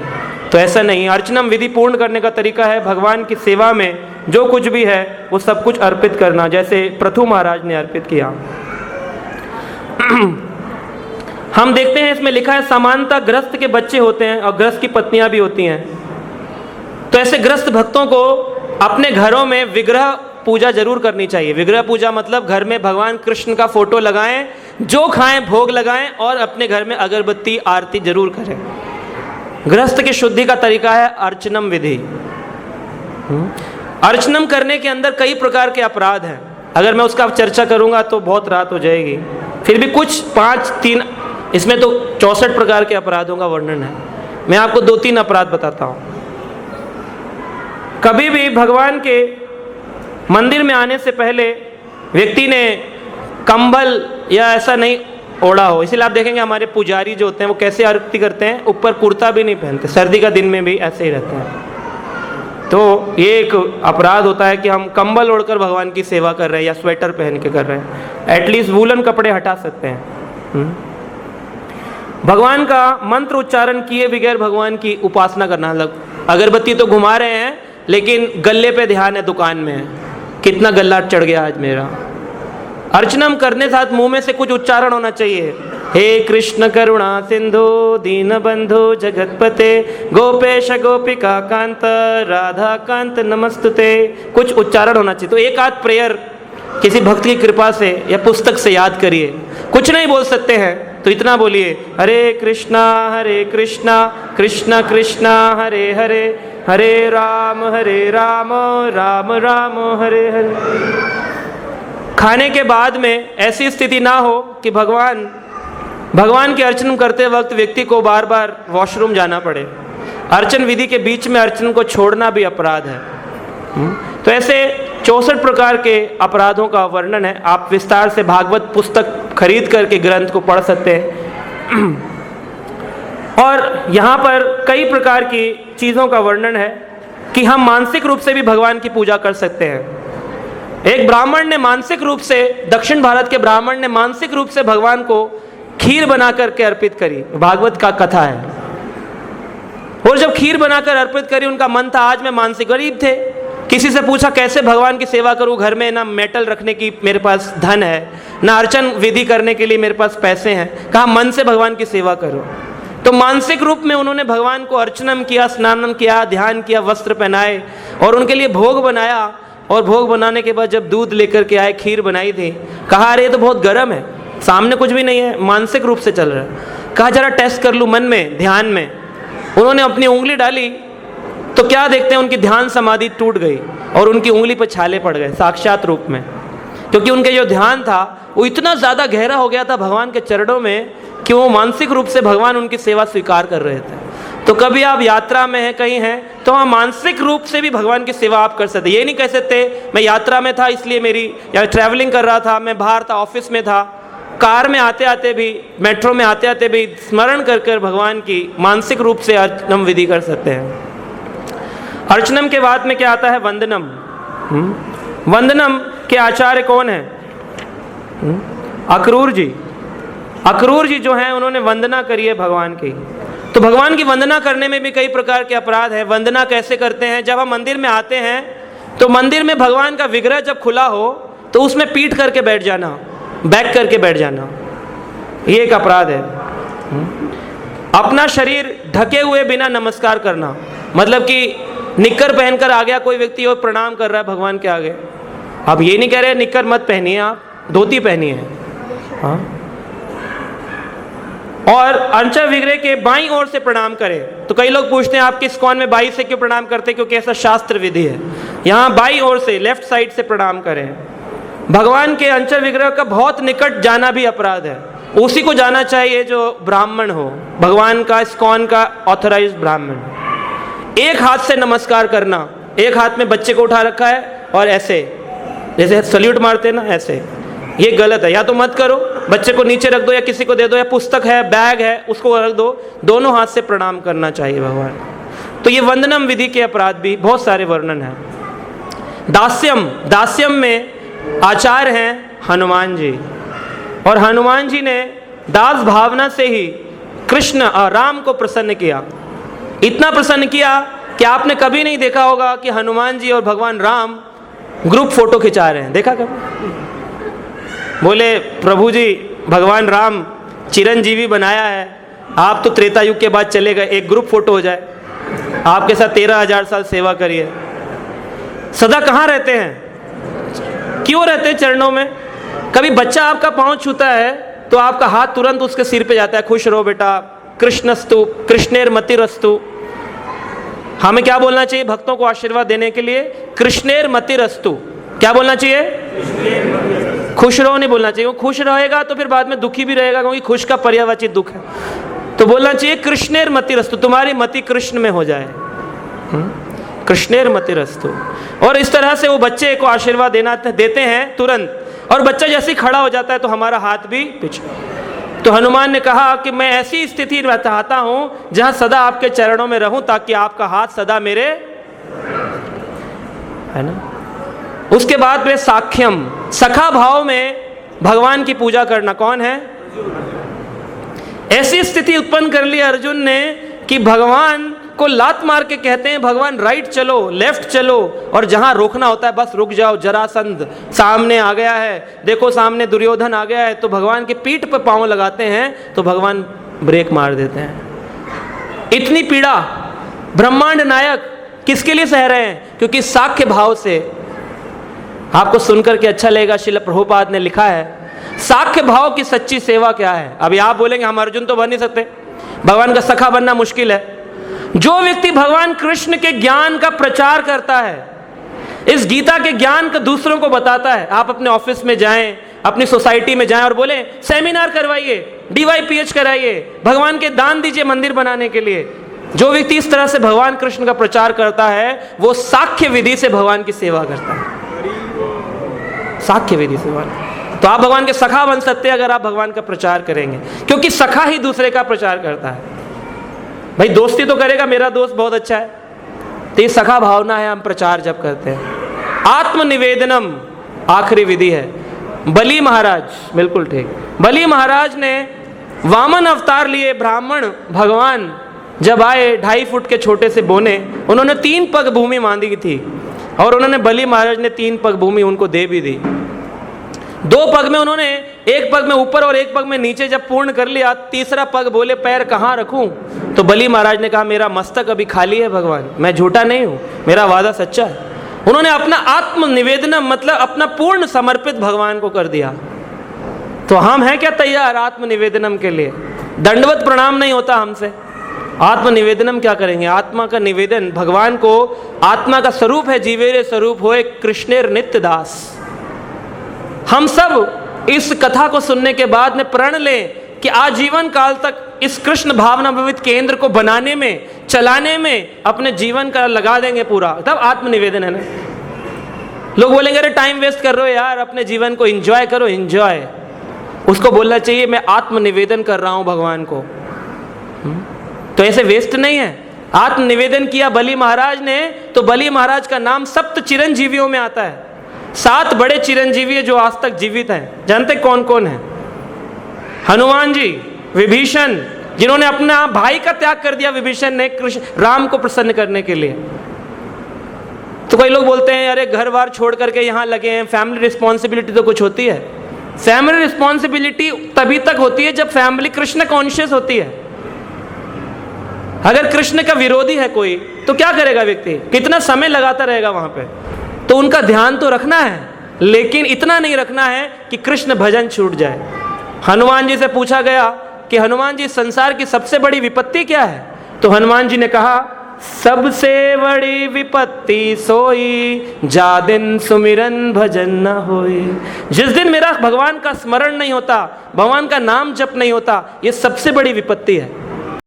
तो ऐसा नहीं। अर्चनम विधि पूर्ण करने का तरीका है भगवान की सेवा में जो कुछ भी है वो सब कुछ अर्पित करना, जैसे पृथु महाराज ने अर्पित किया। हम देखते हैं इसमें लिखा है समानता ग्रस्त के बच्चे होते हैं और ग्रस्त की पत्नियां भी होती हैं। तो ऐसे ग्रस्त भक्तों को अपने घरों में विग्रह पूजा जरूर करनी चाहिए। विग्रह पूजा मतलब घर में भगवान कृष्ण का फोटो लगाएं, जो खाएं भोग लगाएं और अपने घर में अगरबत्ती आरती जरूर करें। गृहस्थ की शुद्धि का तरीका है अर्चनम विधि। अर्चनम करने के अंदर कई प्रकार के अपराध हैं, अगर मैं उसका चर्चा करूंगा तो बहुत रात हो जाएगी। फिर भी कुछ 5-3 इसमें तो 64 प्रकार के अपराधों का वर्णन है। मैं आपको 2-3 अपराध बताता हूं। कभी भी भगवान के मंदिर में आने से पहले व्यक्ति ने कंबल या ऐसा नहीं ओढ़ा हो। इसीलिए आप देखेंगे हमारे पुजारी जो होते हैं वो कैसे आरती करते हैं, ऊपर कुर्ता भी नहीं पहनते, सर्दी का दिन में भी ऐसे ही रहते हैं। तो ये एक अपराध होता है कि हम कंबल ओढ़कर भगवान की सेवा कर रहे हैं या स्वेटर पहन के कर रहे हैं। एटलीस्ट वूलन कपड़े हटा सकते हैं। भगवान का मंत्र उच्चारण किए बगैर भगवान की उपासना करना, अगरबत्ती तो घुमा रहे हैं लेकिन गले पे ध्यान है, दुकान में है, कितना गल्ला चढ़ गया आज मेरा। अर्चनम करने साथ मुंह में से कुछ उच्चारण होना चाहिए। हे कृष्ण करुणा सिंधु दीन बंधु जगतपते गोपेश गोपिका कांत राधा कांत नमस्तुते, कुछ उच्चारण होना चाहिए। तो एक आध प्रेयर किसी भक्त की कृपा से या पुस्तक से याद करिए। कुछ नहीं बोल सकते हैं तो इतना बोलिए, हरे कृष्णा कृष्ण कृष्ण हरे हरे, हरे राम राम राम हरे हरे। खाने के बाद में ऐसी स्थिति ना हो कि भगवान के अर्चन करते वक्त व्यक्ति को बार बार वॉशरूम जाना पड़े। अर्चन विधि के बीच में अर्चन को छोड़ना भी अपराध है। तो ऐसे 64 प्रकार के अपराधों का वर्णन है। आप विस्तार से भागवत पुस्तक खरीद करके ग्रंथ को पढ़ सकते हैं। और यहाँ पर कई प्रकार की चीज़ों का वर्णन है कि हम मानसिक रूप से भी भगवान की पूजा कर सकते हैं। एक ब्राह्मण ने मानसिक रूप से, दक्षिण भारत के ब्राह्मण ने मानसिक रूप से भगवान को खीर बना करके अर्पित करी। भागवत का कथा है। और जब खीर बनाकर अर्पित करी, उनका मन था आज मैं मानसिक, गरीब थे, किसी से पूछा कैसे भगवान की सेवा करूं, घर में ना मेटल रखने की मेरे पास धन है, ना अर्चन विधि करने के लिए मेरे पास पैसे हैं। कहा मन से भगवान की सेवा करो। तो मानसिक रूप में उन्होंने भगवान को अर्चनम किया, स्नानम किया, ध्यान किया, वस्त्र पहनाए और उनके लिए भोग बनाया। और भोग बनाने के बाद जब दूध लेकर के आए, खीर बनाई थी, कहा अरे ये तो बहुत गर्म है, सामने कुछ भी नहीं है, मानसिक रूप से चल रहा है। कहा जरा टेस्ट कर लूँ मन में, ध्यान में। उन्होंने अपनी उंगली डाली तो क्या देखते हैं, उनकी ध्यान समाधि टूट गई और उनकी उंगली पर छाले पड़ गए साक्षात रूप में। क्योंकि उनके जो ध्यान था वो इतना ज़्यादा गहरा हो गया था भगवान के चरणों में कि वो मानसिक रूप से भगवान उनकी सेवा स्वीकार कर रहे थे। तो कभी आप यात्रा में हैं, कहीं हैं, तो हाँ मानसिक रूप से भी भगवान की सेवा आप कर सकते। ये नहीं कह सकते मैं यात्रा में था इसलिए मेरी, या ट्रैवलिंग कर रहा था, मैं बाहर था, ऑफिस में था, कार में आते आते भी, मेट्रो में आते आते भी स्मरण कर कर भगवान की मानसिक रूप से अर्चनम विधि कर सकते हैं। अर्चनम के बाद में क्या आता है, वंदनम। वंदनम के आचार्य कौन है? अक्रूर जी। अक्रूर जी जो हैं उन्होंने वंदना करी है भगवान की। तो भगवान की वंदना करने में भी कई प्रकार के अपराध हैं। वंदना कैसे करते हैं? जब हम मंदिर में आते हैं तो मंदिर में भगवान का विग्रह जब खुला हो तो उसमें पीठ करके बैठ जाना, बैक करके बैठ जाना, ये एक अपराध है। अपना शरीर ढके हुए बिना नमस्कार करना, मतलब कि निक्कर पहनकर आ गया कोई व्यक्ति और प्रणाम कर रहा है भगवान के आगे, आप ये नहीं कह रहे निक्कर मत पहनिए, आप धोती पहनिए। हाँ। और अंचल विग्रह के बाईं ओर से प्रणाम करें। तो कई लोग पूछते हैं आपके इस्कॉन में बाईं से क्यों प्रणाम करते हैं? क्योंकि ऐसा शास्त्र विधि है। यहाँ बाईं ओर से, लेफ्ट साइड से प्रणाम करें। भगवान के अंचल विग्रह का बहुत निकट जाना भी अपराध है। उसी को जाना चाहिए जो ब्राह्मण हो, भगवान का इस्कॉन का ऑथराइज्ड ब्राह्मण। एक हाथ से नमस्कार करना, एक हाथ में बच्चे को उठा रखा है और ऐसे जैसे सल्यूट मारते हैं ना, ऐसे, ये गलत है। या तो मत करो, बच्चे को नीचे रख दो या किसी को दे दो, या पुस्तक है, बैग है, उसको रख दो, दोनों हाथ से प्रणाम करना चाहिए भगवान। तो ये वंदनम विधि के अपराध भी बहुत सारे वर्णन है। दास्यम, दास्यम में आचार्य हैं हनुमान जी। और हनुमान जी ने दास भावना से ही कृष्ण और राम को प्रसन्न किया। इतना प्रसन्न किया कि आपने कभी नहीं देखा होगा कि हनुमान जी और भगवान राम ग्रुप फोटो खिंचा रहे हैं, देखा कभी? बोले प्रभु जी भगवान राम चिरंजीवी बनाया है, आप तो त्रेता युग के बाद चले गए, एक ग्रुप फोटो हो जाए, आपके साथ 13,000 साल सेवा करिए। सदा कहाँ रहते हैं? क्यों रहते हैं चरणों में? कभी बच्चा आपका पाँव छूता है तो आपका हाथ तुरंत उसके सिर पे जाता है, खुश रहो बेटा, कृष्णस्तु, कृष्णेर मतिरस्तु। हमें क्या बोलना चाहिए भक्तों को आशीर्वाद देने के लिए? कृष्णेर मतिरस्तु। क्या बोलना चाहिए? खुश रहो नहीं बोलना चाहिए। वो खुश रहेगा तो फिर बाद में दुखी भी रहेगा, क्योंकि खुश का पर्यायवाची दुख है। तो बोलना चाहिए कृष्णेर मतिरस्तु, तुम्हारी मति कृष्ण में हो जाए, कृष्णेर मतिरस्तु। और इस तरह से वो बच्चे को आशीर्वाद देते हैं तुरंत, और बच्चा जैसे ही खड़ा हो जाता है तो हमारा हाथ भी पीछे। तो हनुमान ने कहा कि मैं ऐसी स्थिति में चाहता हूं जहां सदा आपके चरणों में रहूं, ताकि आपका हाथ सदा मेरे, है ना। उसके बाद में साख्यम, सखा भाव में भगवान की पूजा करना। कौन है? ऐसी स्थिति उत्पन्न कर ली अर्जुन ने कि भगवान को लात मार के कहते हैं, भगवान राइट चलो, लेफ्ट चलो, और जहां रोकना होता है बस रुक जाओ। जरासंध सामने आ गया है, देखो सामने दुर्योधन आ गया है, तो भगवान के पीठ पर पांव लगाते हैं तो भगवान ब्रेक मार देते हैं। इतनी पीड़ा ब्रह्मांड नायक किसके लिए सह रहे हैं? क्योंकि साख्य भाव से, आपको सुनकर के अच्छा लगेगा, श्रील प्रभुपाद ने लिखा है साख्य भाव की सच्ची सेवा क्या है। अभी आप बोलेंगे हम अर्जुन तो बन नहीं सकते, भगवान का सखा बनना मुश्किल है। जो व्यक्ति भगवान कृष्ण के ज्ञान का प्रचार करता है, इस गीता के ज्ञान को दूसरों को बताता है, आप अपने ऑफिस में जाएं, अपनी सोसाइटी में जाएं और बोले सेमिनार करवाइए, DYPH कराइए, भगवान के दान दीजिए मंदिर बनाने के लिए। जो व्यक्ति इस तरह से भगवान कृष्ण का प्रचार करता है वो साख्य विधि से भगवान की सेवा करता है, साख्य विधि से भगवान। तो आप भगवान के सखा बन सकते हैं अगर आप भगवान का प्रचार करेंगे, क्योंकि सखा ही दूसरे का प्रचार करता है। भाई दोस्ती तो करेगा, मेरा दोस्त बहुत अच्छा है, तो ये सखा भावना है हम प्रचार जब करते हैं। आत्मनिवेदनम आखिरी विधि है। बलि महाराज, बिल्कुल ठीक, बलि महाराज ने वामन अवतार लिए, ब्राह्मण भगवान जब आए 2.5 फुट के छोटे से बोने, उन्होंने 3 पग भूमि मांगी थी, और उन्होंने बलि महाराज ने 3 पग भूमि उनको दे भी दी। 2 पग में उन्होंने, एक पग में ऊपर और एक पग में नीचे जब पूर्ण कर लिया, तीसरा पग बोले पैर कहाँ रखूं? तो बलि महाराज ने कहा मेरा मस्तक अभी खाली है भगवान, मैं झूठा नहीं हूं, मेरा वादा सच्चा है। उन्होंने अपना आत्मनिवेदन मतलब अपना पूर्ण समर्पित भगवान को कर दिया। तो हम हैं क्या तैयार आत्मनिवेदनम के लिए? दंडवत प्रणाम नहीं होता हमसे, आत्मनिवेदनम क्या करेंगे? आत्मा का निवेदन भगवान को, आत्मा का स्वरूप है जीवेरे स्वरूप होए कृष्णेर नित्य दास। हम सब इस कथा को सुनने के बाद में प्रण लें कि आजीवन काल तक इस कृष्ण भावना भवित केंद्र को बनाने में, चलाने में अपने जीवन का लगा देंगे पूरा, तब आत्मनिवेदन है ना। लोग बोलेंगे अरे टाइम वेस्ट कर रहे हो यार, अपने जीवन को एंजॉय करो, एंजॉय। उसको बोलना चाहिए मैं आत्मनिवेदन कर रहा हूं भगवान को। तो ऐसे वेस्ट नहीं है। आत्मनिवेदन किया बलि महाराज ने, तो बलि महाराज का नाम 7 चिरंजीवियों में आता है। 7 बड़े चिरंजीवी जो आज तक जीवित हैं, जानते कौन कौन है? हनुमान जी, विभीषण, जिन्होंने अपना भाई का त्याग कर दिया विभीषण ने कृष्ण राम को प्रसन्न करने के लिए। तो कई लोग बोलते हैं अरे घर बार छोड़ करके यहाँ लगे हैं, फैमिली रिस्पॉन्सिबिलिटी तो कुछ होती है। फैमिली रिस्पॉन्सिबिलिटी तभी तक होती है जब फैमिली कृष्ण कॉन्शियस होती है। अगर कृष्ण का विरोधी है कोई तो क्या करेगा व्यक्ति? कितना समय लगाता रहेगा वहां पे। तो उनका ध्यान तो रखना है, लेकिन इतना नहीं रखना है कि कृष्ण भजन छूट जाए। हनुमान जी से पूछा गया कि हनुमान जी संसार की सबसे बड़ी विपत्ति क्या है? तो हनुमान जी ने कहा सबसे बड़ी विपत्ति सोई जा दिन सुमिरन भजन न होई। जिस दिन मेरा भगवान का स्मरण नहीं होता, भगवान का नाम जप नहीं होता, ये सबसे बड़ी विपत्ति है।